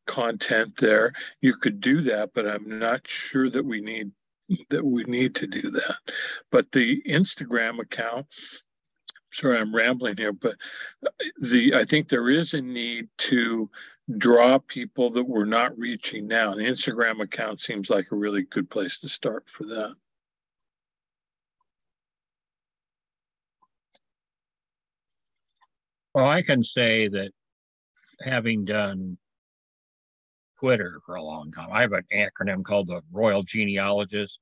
content there. You could do that, but I'm not sure that we need to do that. But the Instagram account, sorry, I'm rambling here, but I think there is a need to draw people that we're not reaching now. The Instagram account seems like a really good place to start for that. Well, I can say that having done Twitter for a long time, I have an acronym called the Royal Genealogist.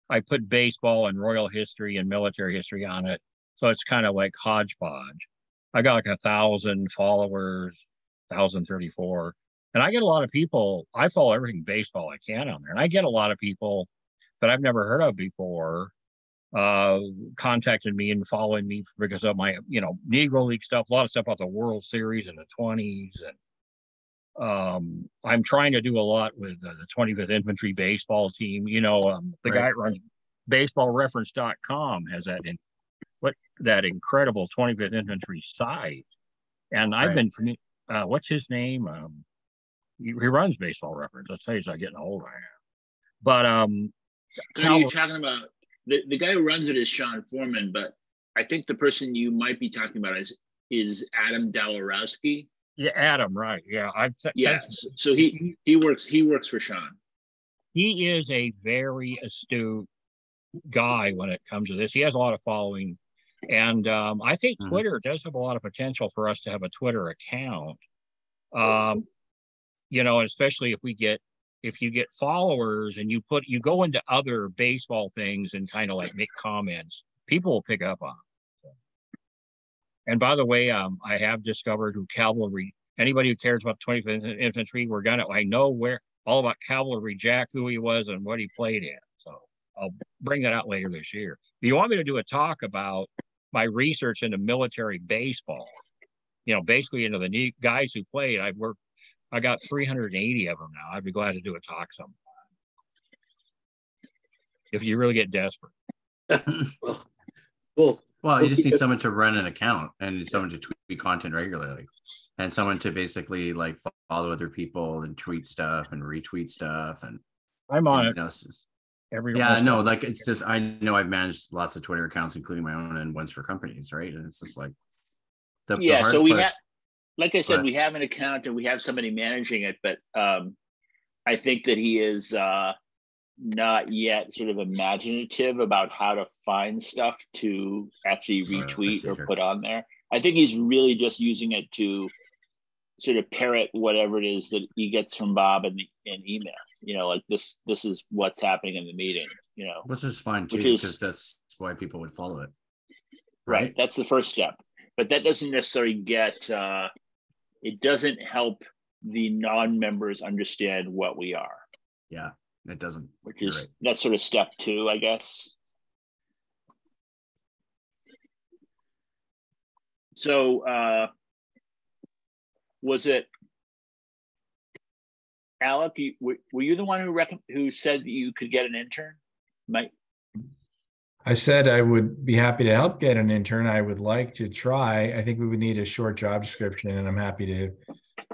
I put baseball and royal history and military history on it. So it's kind of like hodgepodge. I got like 1,000 followers, 1,034. And I get a lot of people, I follow everything baseball I can on there. And I get a lot of people that I've never heard of before contacted me and following me because of my, Negro League stuff, a lot of stuff about the World Series in the 20s. And I'm trying to do a lot with the 25th Infantry baseball team. The guy that runs baseballreference.com has that incredible 25th Infantry site. And I've been, what's his name? He runs Baseball Reference. Let's say he's not getting old right now. But you're talking about the guy who runs it is Sean Foreman, but I think the person you might be talking about is Adam Dalarowski. Yeah, Adam, right? Yeah, So he works for Sean. He is a very astute guy when it comes to this. He has a lot of following, and I think Twitter does have a lot of potential for us to have a Twitter account. You know, especially if you get followers and you go into other baseball things and kind of like make comments, people will pick up on it. And by the way, I have discovered who cavalry, anybody who cares about 25th Infantry, I know all about Cavalry Jack, who he was and what he played in. So I'll bring that out later this year. If you want me to do a talk about my research into military baseball, you know, basically into the guys who played, I got 380 of them now. I'd be glad to do a talk sometime. If you really get desperate. Cool. Well, you just need someone to run an account and someone to tweet content regularly, and someone to basically like follow other people and tweet stuff and retweet stuff. And I'm on it. Like it's just, I know I've managed lots of Twitter accounts, including my own and ones for companies, right? And it's just like so we have, like I said, we have an account and we have somebody managing it, but I think that he is not yet sort of imaginative about how to find stuff to actually retweet or put on there. I think he's really just using it to sort of parrot whatever it is that he gets from Bob in email. You know, like this is what's happening in the meeting, you know. Which is fine too, because that's why people would follow it. Right. That's the first step. But that doesn't necessarily it doesn't help the non-members understand what we are. Yeah, it doesn't. Which is that's sort of step 2, I guess. So was it Alec? Were you the one who said that you could get an intern, Mike? I said I would be happy to help get an intern. I would like to try. I think we would need a short job description, and I'm happy to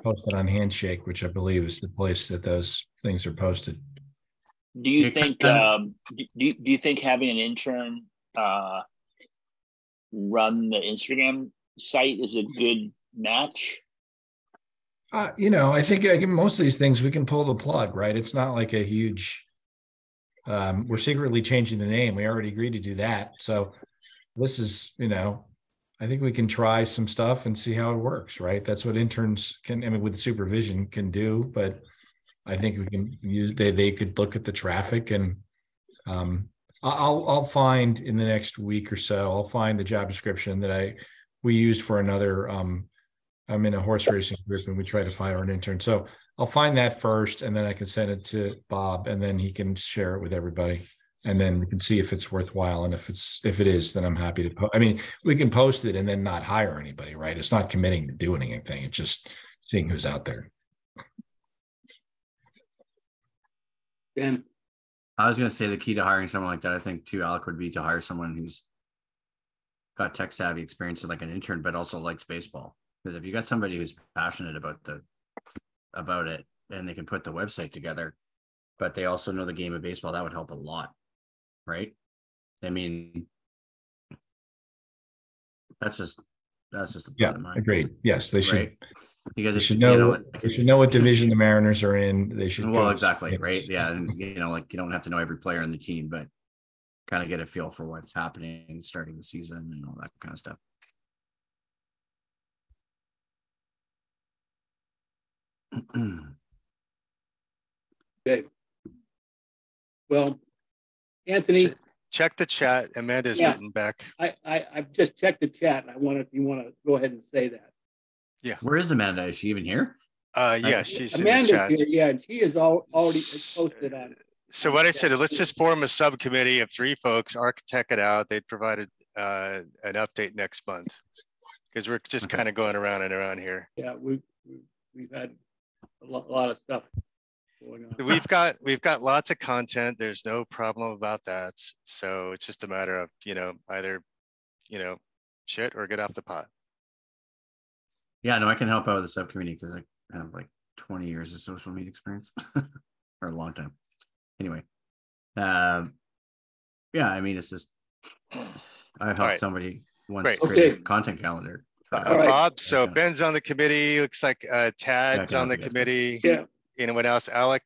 post it on Handshake, which I believe is the place that those things are posted. Do you think do you think having an intern run the Instagram site is a good match? You know, I think most of these things we can pull the plug, right? It's not like a huge. We're secretly changing the name. We already agreed to do that. So this is, you know, I think we can try some stuff and see how it works, right? That's what interns with supervision can do. But I think we can use, they could look at the traffic, and I'll find in the next week or so, I'll find the job description that we used for another, I'm in a horse racing group and we try to hire an intern. So I'll find that first, and then I can send it to Bob, and then he can share it with everybody, and then we can see if it's worthwhile. And if it is, then I'm happy to we can post it and then not hire anybody, right? It's not committing to doing anything. It's just seeing who's out there. Dan? I was going to say the key to hiring someone like that, I think too, Alec, would be to hire someone who's got tech savvy experience like an intern, but also likes baseball. Because if you got somebody who's passionate about it, and they can put the website together, but they also know the game of baseball, that would help a lot, right? I mean, that's just a yeah, agreed. Yes, they should. Right? Because they should know what division the Mariners are in. They should. Well, exactly, right? Yeah, and you don't have to know every player on the team, but kind of get a feel for what's happening, starting the season, and all that kind of stuff. Okay. Well, Anthony, check the chat. Amanda's written back. I've just checked the chat. If you want to go ahead and say that. Yeah. Where is Amanda? Is she even here? Yeah, she's Amanda's in the chat. Here. Yeah, and she is already posted on. So what I said, let's just form a subcommittee of 3 folks, architect it out. They provided an update next month, because we're just kind of going around and around here. Yeah, we've had a lot of stuff going on. We've got lots of content. There's no problem about that. So it's just a matter of, either, shit or get off the pot. Yeah, no, I can help out with the subcommittee because I have like 20 years of social media experience or a long time. Anyway, Yeah, I mean, it's just I helped right. somebody once Great. create Okay. a content calendar. All right. Bob, so Okay. Ben's on the committee. Looks like Yeah, I Tad's can on help the you guys. committee. Yeah. Anyone else? Alec?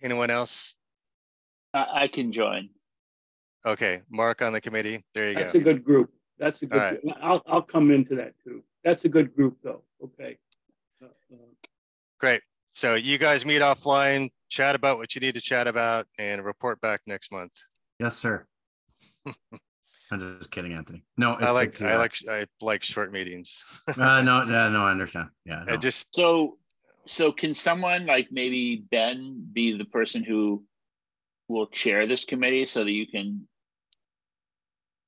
Anyone else? I can join. Okay, Mark on the committee. There you That's go. a good group. That's a good. All right. Group. I'll come into that too. That's a good group though. Okay. Great. So you guys meet offline, chat about what you need to chat about, and report back next month. Yes, sir. I'm just kidding, Anthony. No, it's I good to, I like short meetings. no, I understand. Yeah, no. I just So can someone like maybe Ben be the person who will chair this committee so that you can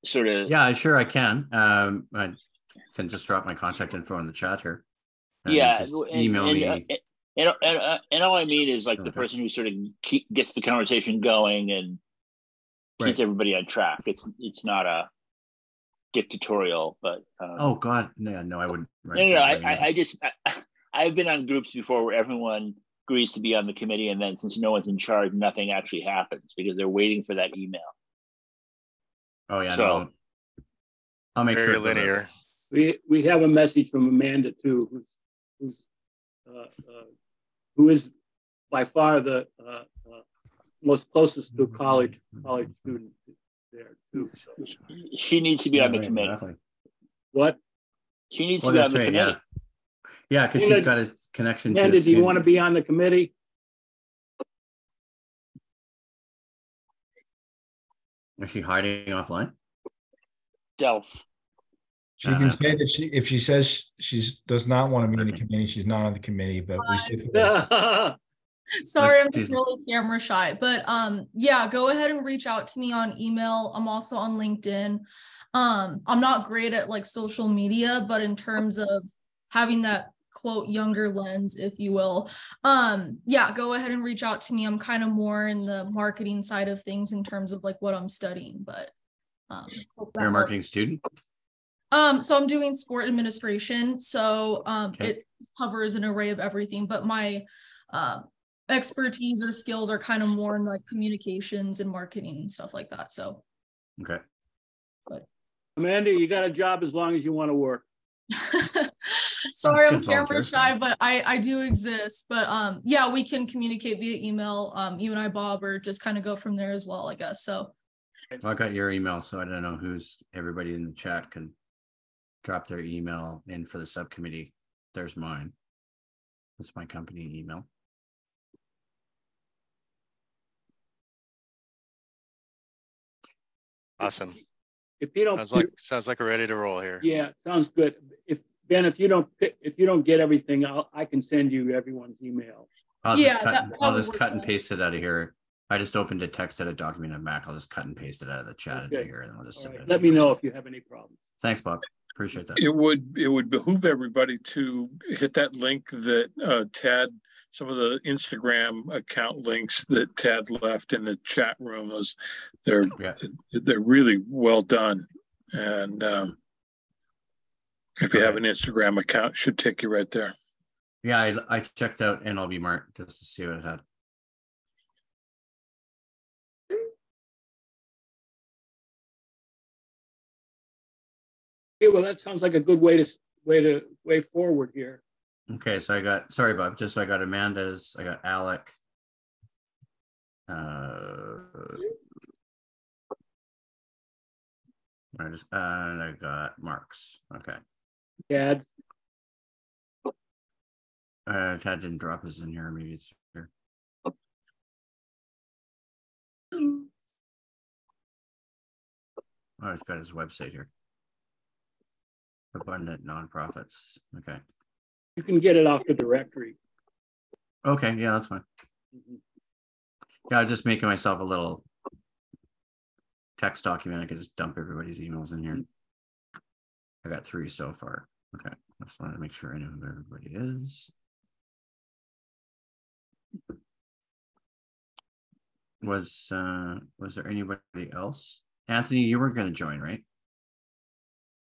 sort of Yeah, sure, I can. I can just drop my contact info in the chat here. And just email me. And all I mean is like the Okay. person who sort of gets the conversation going and keeps everybody on track. It's not a dictatorial, but oh God, no, I wouldn't. I've been on groups before where everyone agrees to be on the committee, and then since no one's in charge, nothing actually happens because they're waiting for that email. Oh yeah, so no, I'll make very sure. Linear. We have a message from Amanda too, who is by far the most closest to a college student there too. So. She needs to be on the committee. Exactly. What? She needs to be on the committee. Yeah, because she's got a connection to. Amanda, do you want to be on the committee? Is she hiding offline? Delph. She can say that if she says she does not want to be in the committee, she's not on the committee, but we still. Sorry, I'm just really camera shy, but yeah, go ahead and reach out to me on email. I'm also on LinkedIn. I'm not great at like social media, but in terms of having that quote younger lens, if you will, yeah, go ahead and reach out to me. I'm kind of more in the marketing side of things in terms of like what I'm studying, but you're a marketing student? So I'm doing sport administration, so it covers an array of everything, but my expertise or skills are kind of more in like communications and marketing and stuff like that. So okay. But Amanda, you got a job as long as you want to work. Sorry, I'm camera shy, but I do exist. But yeah, we can communicate via email. You and I, Bob, or just kind of go from there as well, I guess. So I got your email, so I don't know who's everybody in the chat can drop their email in for the subcommittee. There's mine. That's my company email. Awesome. If you don't, sounds like we're ready to roll here. Yeah, sounds good. If Ben, if you don't get everything, I can send you everyone's email. I'll just cut and paste it out of here. I just opened a text edit document at Mac. I'll just cut and paste it out of the chat into here, and I'll just submit it. Let me know if you have any problems. Thanks, Bob. Appreciate that. It would behoove everybody to hit that link that Tad, some of the Instagram account links that Tad left in the chat room. They're really well done, and if you have an Instagram account, it should take you right there. Yeah, I checked out NLB Mart just to see what it had. Okay, well, that sounds like a good way forward here. Okay, so I got, sorry, Bob, just so I got Amanda's, I got Alec. I got Mark's. Okay. Tad. Tad didn't drop his in here. Maybe it's here. Oh, he's got his website here. Abundant Nonprofits. Okay. You can get it off the directory. Okay, yeah, that's fine. Yeah, I'm just making myself a little text document. I could just dump everybody's emails in here. I got 3 so far. Okay, I just wanted to make sure I know who everybody is. Was there anybody else? Anthony, you weren't going to join, right?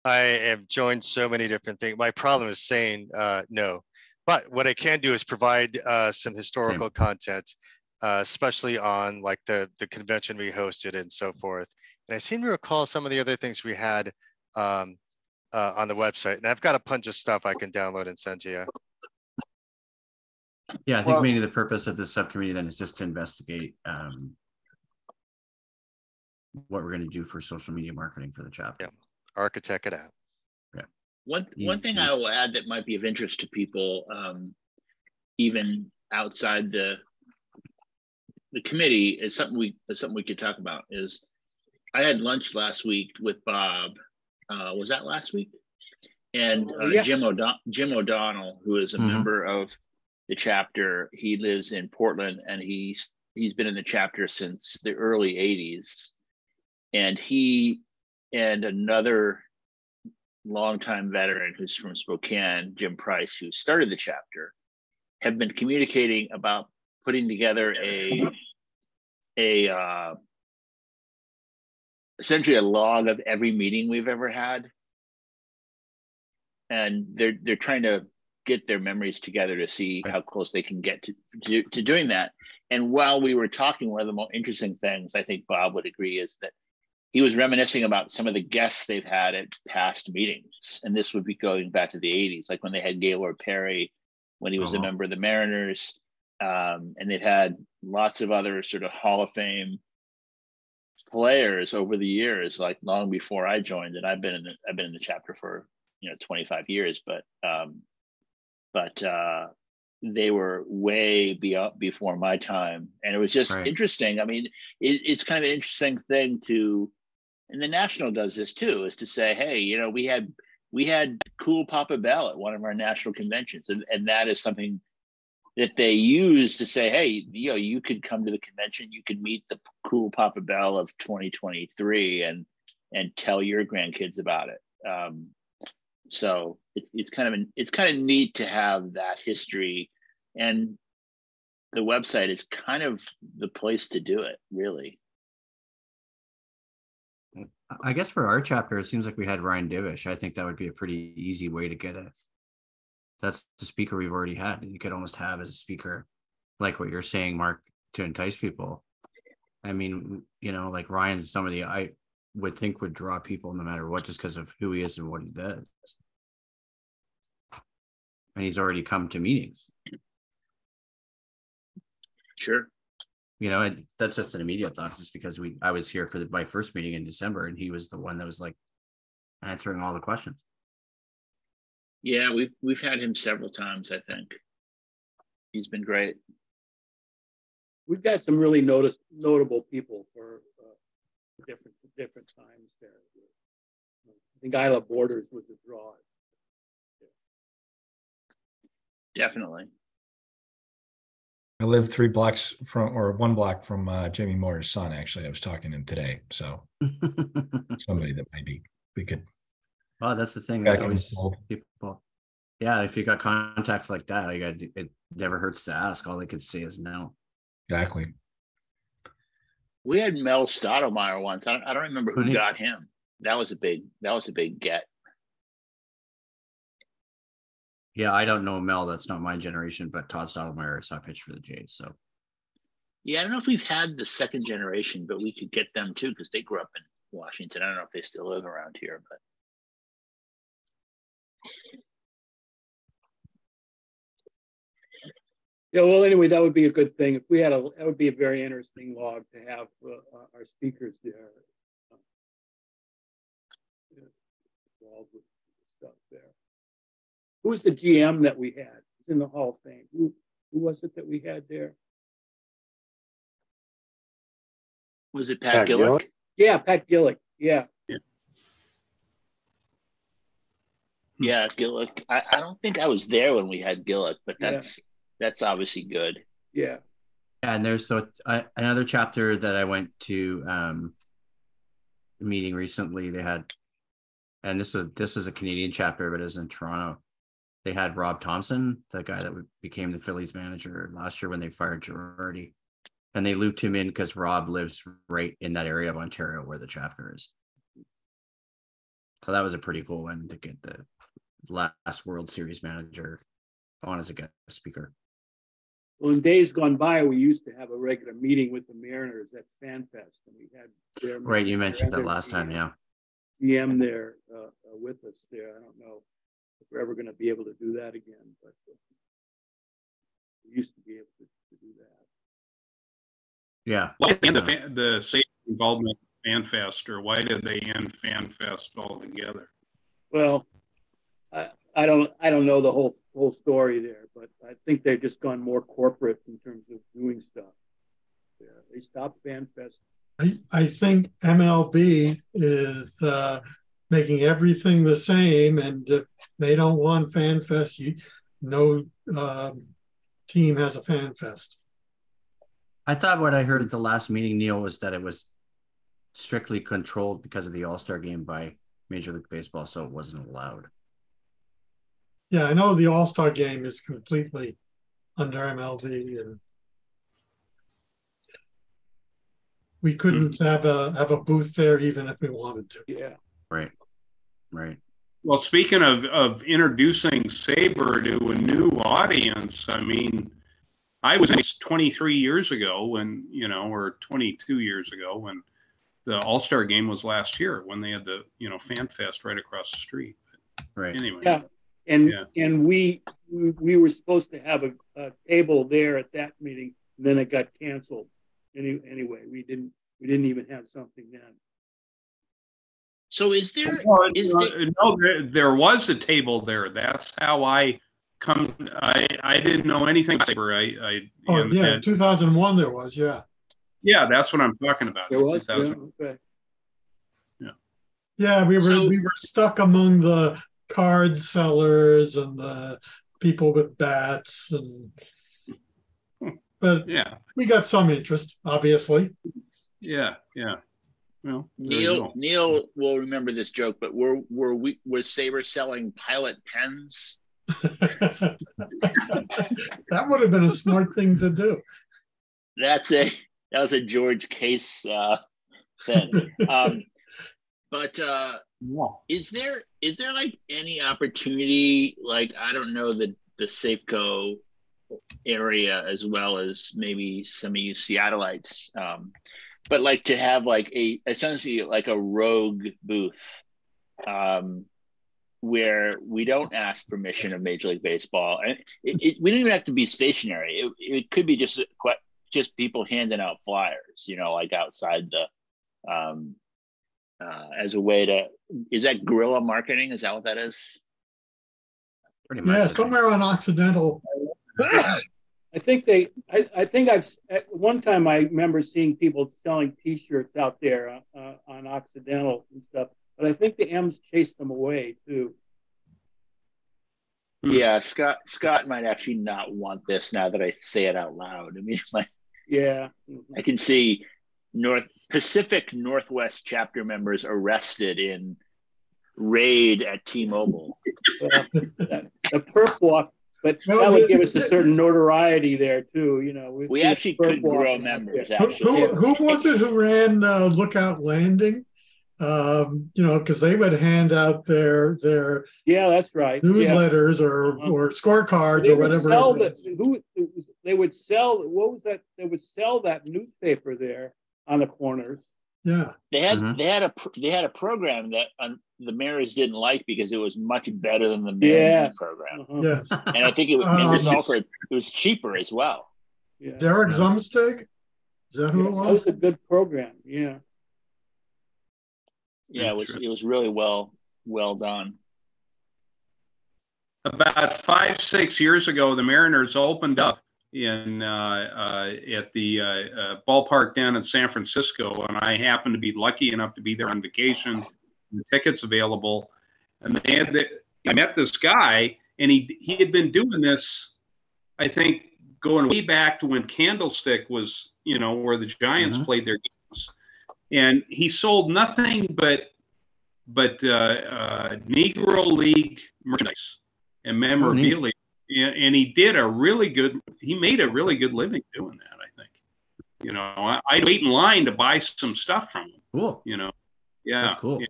I have joined so many different things. My problem is saying no, but what I can do is provide some historical content. especially on like the convention we hosted and so forth. And I seem to recall some of the other things we had on the website. And I've got a bunch of stuff I can download and send to you. Yeah, I think mainly the purpose of this subcommittee then is just to investigate what we're going to do for social media marketing for the chapter. Yeah, architect it out. Yeah. One thing I will add that might be of interest to people, even outside the committee, is something we could talk about. Is I had lunch last week with Bob. Was that last week? And yeah. Jim O'Donnell, who is a member of the chapter. He lives in Portland, and he's been in the chapter since the early 80s. And he and another longtime veteran who's from Spokane, Jim Price, who started the chapter, have been communicating about putting together essentially a log of every meeting we've ever had. And they're trying to get their memories together to see how close they can get to doing that. And while we were talking, one of the more interesting things, I think Bob would agree, is that he was reminiscing about some of the guests they've had at past meetings. And this would be going back to the 80s, like when they had Gaylord Perry, when he was a member of the Mariners. And they've had lots of other sort of Hall of Fame players over the years, like long before I joined. And I've been in the chapter for 25 years, but they were way before my time. And it was just interesting. I mean, it's kind of an interesting thing to, and the National does this too, is to say, hey, we had Cool Papa Bell at one of our national conventions. And that is something that they use to say, hey, you could come to the convention, you could meet the Cool Papa Bell of 2023 and tell your grandkids about it. So it's kind of neat to have that history, and the website is kind of the place to do it, really. I guess for our chapter, it seems like we had Ryan Divish. I think that would be a pretty easy way to get it. That's the speaker we've already had that you could almost have as a speaker, like what you're saying, Mark, to entice people. I mean, like Ryan's somebody I would think would draw people no matter what, just because of who he is and what he does. And he's already come to meetings. Sure. That's just an immediate thought, just because I was here for my first meeting in December, and he was the one that was like answering all the questions. Yeah, we've had him several times, I think. He's been great. We've got some really notable people for different times there. I think Isla Borders was a draw. Definitely. I live 1 block from Jamie Moore's son. Actually, I was talking to him today. So somebody that we could. Well, that's the thing. There's always people. Yeah, if you got contacts like that, it never hurts to ask. All they could say is no. Exactly. We had Mel Stottlemyre once. I don't remember who got him. That was a big get. Yeah, I don't know Mel. That's not my generation, but Todd Stottlemyre saw pitch for the Jays. So yeah, I don't know if we've had the second generation, but we could get them too, because they grew up in Washington. I don't know if they still live around here, but yeah. Well, anyway, that would be a good thing if we had that would be a very interesting log to have our speakers there involved with stuff there. Who's the GM that we had? It's in the Hall of Fame. Who was it that we had there? Was it Pat Gillick? Yeah, Pat Gillick. Yeah. Yeah, Gillick. I don't think I was there when we had Gillick, but that's obviously good. Yeah. And there's another chapter that I went to a meeting recently. They had, and this was a Canadian chapter, but it was in Toronto. They had Rob Thompson, the guy that became the Phillies manager last year when they fired Girardi. And they looped him in because Rob lives right in that area of Ontario where the chapter is. So that was a pretty cool one to get the last World Series manager on as a guest speaker. Well, in days gone by, we used to have a regular meeting with the Mariners at FanFest, and we had their Right, you mentioned that last time, yeah. GM there with us there. I don't know if we're ever going to be able to do that again, but we used to be able to do that. Yeah. Why did the SABR involvement FanFest, or why did they end FanFest altogether? Well, I don't know the whole story there, but I think they've just gone more corporate in terms of doing stuff. Yeah, they stopped FanFest. I think MLB is making everything the same, and they don't want FanFest. No team has a FanFest. I thought what I heard at the last meeting, Neil, was that it was strictly controlled because of the All-Star game by Major League Baseball, so it wasn't allowed. Yeah, I know the All-Star game is completely under MLB, and we couldn't have a booth there even if we wanted to. Yeah. Right. Well, speaking of introducing SABR to a new audience, I mean, I was 23 years ago when, or 22 years ago when the All-Star game was last year, when they had the, FanFest right across the street. Right. Anyway. Yeah. And we were supposed to have a table there at that meeting, and then it got canceled. Anyway, we didn't even have something then. So there was a table there. That's how I didn't know anything about SABR. In 2001 there was, yeah. Yeah, that's what I'm talking about. There was, yeah, okay. Yeah, we were stuck among the card sellers and the people with bats, but yeah, we got some interest, obviously. Yeah. Well, Neil will remember this joke, but was SABR selling Pilot pens? That would have been a smart thing to do. That was a George Case thing. But is there like any opportunity, like, I don't know, the Safeco area as well as maybe some of you Seattleites, but like to have like essentially like a rogue booth where we don't ask permission of Major League Baseball, and we don't even have to be stationary. It could be just people handing out flyers, like outside the as a way to, is that guerrilla marketing? Is that what that is? Pretty much. Yeah, somewhere on Occidental. I think at one time I remember seeing people selling T-shirts out there on Occidental and stuff, but I think the M's chased them away too. Yeah, Scott might actually not want this now that I say it out loud. I mean, yeah, I can see Pacific Northwest chapter members arrested in raid at T-Mobile. The perp walk, but that would give us a certain notoriety there too. We actually could grow members. Who was it who ran Lookout Landing? Because they would hand out their that's right, newsletters or scorecards or whatever. They would sell what was that? They would sell that newspaper there on the corners. Yeah, they had a program that the Mariners didn't like because it was much better than the Mariners program. Yes, and I think it was cheaper as well. Yeah. Derek Zumsteg, is that who it was? That was a good program. Yeah. Yeah, it was really well done. About 5-6 years ago, the Mariners opened up at the ballpark down in San Francisco, and I happened to be lucky enough to be there on vacation. The tickets available, and I met this guy, and he had been doing this, I think, going way back to when Candlestick was, where the Giants played their games, and he sold nothing but Negro League merchandise and memorabilia. And he made a really good living doing that, I think. I'd wait in line to buy some stuff from him. Cool. Yeah. That's cool. Yeah.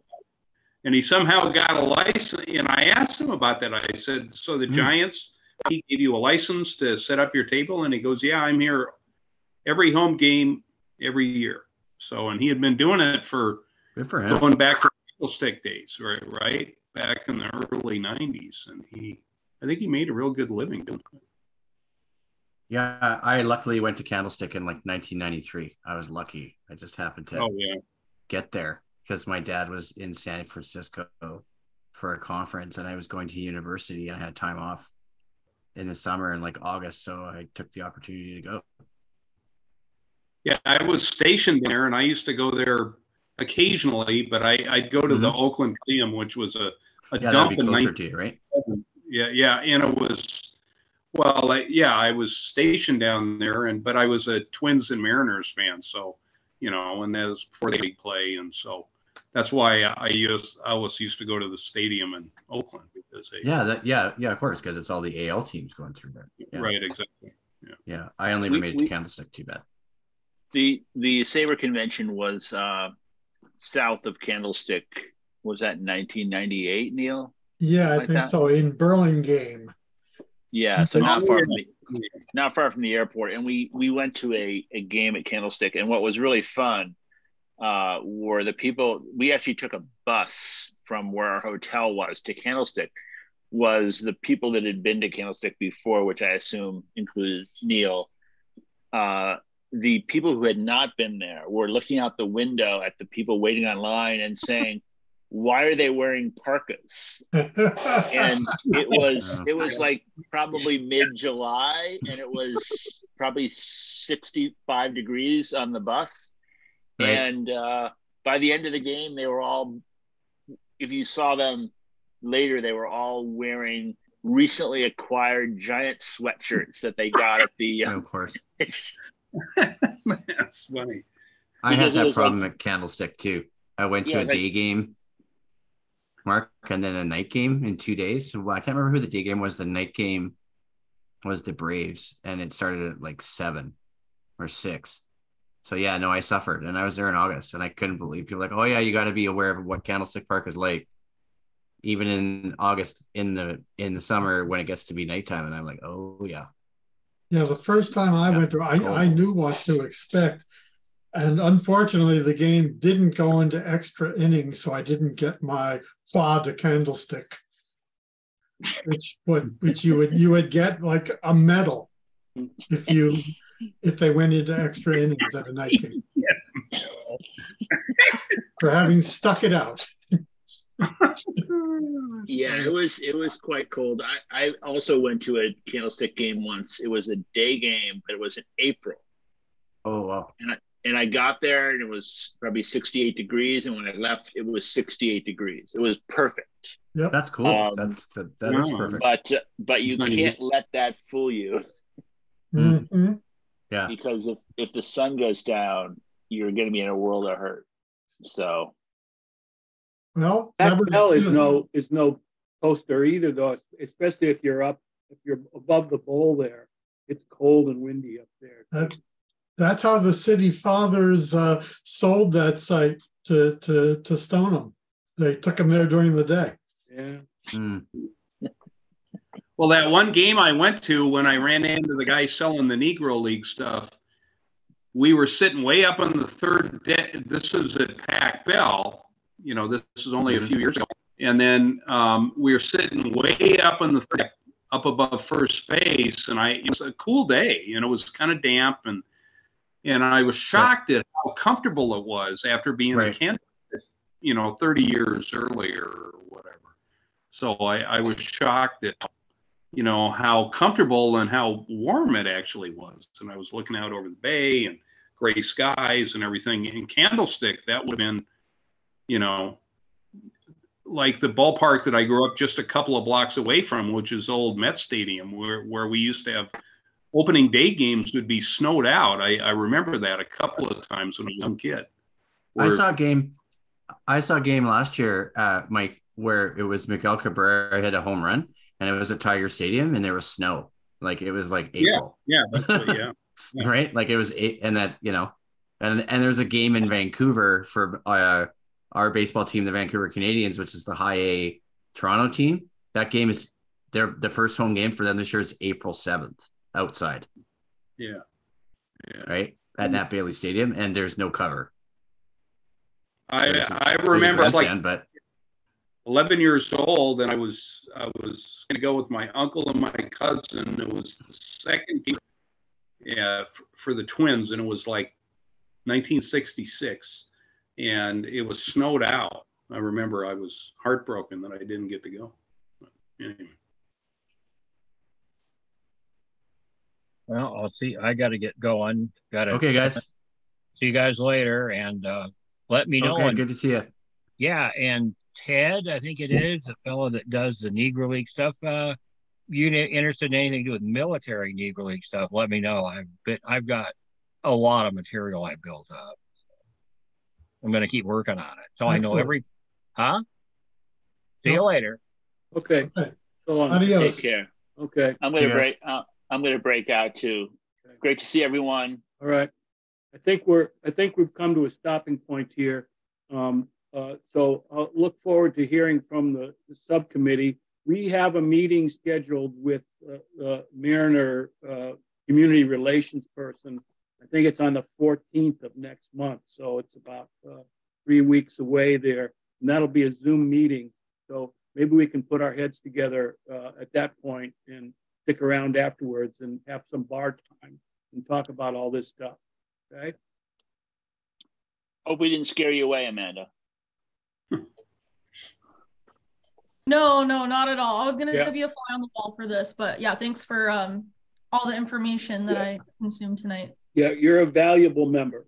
And he somehow got a license. And I asked him about that. I said, so the Giants he gave you a license to set up your table? And he goes, yeah, I'm here every home game every year. So, and he had been doing it for Good for him. going back to candlestick days, right? Back in the early 90s. And I think he made a real good living doing it. Yeah, I luckily went to Candlestick in like 1993. I was lucky. I just happened to get there because my dad was in San Francisco for a conference and I was going to university. I had time off in the summer in like August, so I took the opportunity to go. Yeah, I was stationed there and I used to go there occasionally, but I'd go to the Oakland Museum, which was a dump. That'd be closer to you, right? Yeah, and it was, well, I was stationed down there, but I was a Twins and Mariners fan, so, and that was before they play, and so that's why I always used to go to the stadium in Oakland because of course, because it's all the AL teams going through there. Yeah. Right, exactly. Yeah, I only made it to Candlestick. Too bad. The SABR convention was south of Candlestick. Was that in 1998, Neil? Yeah, I think so. In Burlingame. Yeah, so not far from the airport. And we went to a game at Candlestick. And what was really fun were the people. We actually took a bus from where our hotel was to Candlestick. Was the people that had been to Candlestick before, which I assume included Neil. The people who had not been there were looking out the window at the people waiting online and saying, why are they wearing parkas? And it was like probably mid-July and it was probably 65 degrees on the bus. Right. And by the end of the game, they were all, if you saw them later, they were all wearing recently acquired giant sweatshirts that they got at the... of course. That's funny. I had that problem at Candlestick too. I went to a day game, Mark, and then a night game in 2 days. Well, I can't remember who the day game was. The night game was the Braves, and it started at like 7 or 6. So yeah, no, I suffered, and I was there in August, and I couldn't believe people like, oh yeah, you got to be aware of what Candlestick Park is like, even in August in the summer when it gets to be nighttime, and I'm like, oh yeah. Yeah, the first time I went there, I knew what to expect. And unfortunately, the game didn't go into extra innings, so I didn't get my quad to Candlestick, which you would get like a medal if they went into extra innings at a night game for having stuck it out. Yeah, it was quite cold. I also went to a Candlestick game once. It was a day game, but it was in April. Oh wow! And I got there and it was probably 68 degrees, and when I left, it was 68 degrees. It was perfect. Yeah, that's cool. That is perfect. But you can't let that fool you. Mm-hmm. Yeah, because if the sun goes down, you're going to be in a world of hurt. So. Well, that bell is no coaster either, though. Especially if you're above the bowl there, it's cold and windy up there. That's how the city fathers sold that site to Stoneham. They took them there during the day. Yeah. Mm. Well, that one game I went to when I ran into the guy selling the Negro League stuff, we were sitting way up on the third deck. This was at Pac Bell. This is only a few years ago. And then we were sitting way up on the third deck, up above first base. And it was a cool day. It was kind of damp. And I was shocked at how comfortable it was after being in Canada, 30 years earlier or whatever. So I was shocked at, how comfortable and how warm it actually was. And I was looking out over the bay and gray skies and everything. In Candlestick, that would have been, like the ballpark that I grew up just a couple of blocks away from, which is old Met Stadium, where we used to have opening day games would be snowed out. I remember that a couple of times when I was a young kid. I saw a game last year, Mike, where it was Miguel Cabrera hit a home run, and it was at Tiger Stadium, and there was snow. Like it was like April. Yeah, that's yeah. Right? Like it was and that, and there's a game in Vancouver for our baseball team, the Vancouver Canadians, which is the high A Toronto team. That game is the first home game for them this year is April 7th outside. Yeah. Right at Nat Bailey Stadium, and there's no cover. I remember I was like but 11 years old, and I was going to go with my uncle and my cousin. It was the second game, for the Twins, and it was like 1966, and it was snowed out. I remember I was heartbroken that I didn't get to go. But anyway. Well, I'll see. I got to get going. Okay, guys. See you guys later, and let me know. Okay, good to see you. Yeah, and Ted, I think it is the fellow that does the Negro League stuff. You interested in anything to do with military Negro League stuff? Let me know. I've got a lot of material I built up. I'm going to keep working on it. So Excellent. I know See you later. Okay. So long. Adios. Take care. Okay. I'm going to break out too. Okay. Great to see everyone. All right. I think we've come to a stopping point here. So I'll look forward to hearing from the subcommittee. We have a meeting scheduled with Mariner community relations person. I think it's on the 14th of next month. So it's about 3 weeks away there. And that'll be a Zoom meeting. So maybe we can put our heads together at that point and stick around afterwards and have some bar time and talk about all this stuff. Okay. Hope we didn't scare you away, Amanda. No, not at all. I was gonna be a fly on the wall for this, but yeah, thanks for all the information that I consumed tonight. Yeah, you're a valuable member.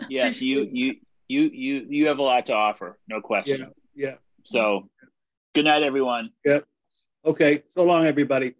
Yes, you have a lot to offer, no question. Yeah. So good night, everyone. Yep. Okay. So long, everybody.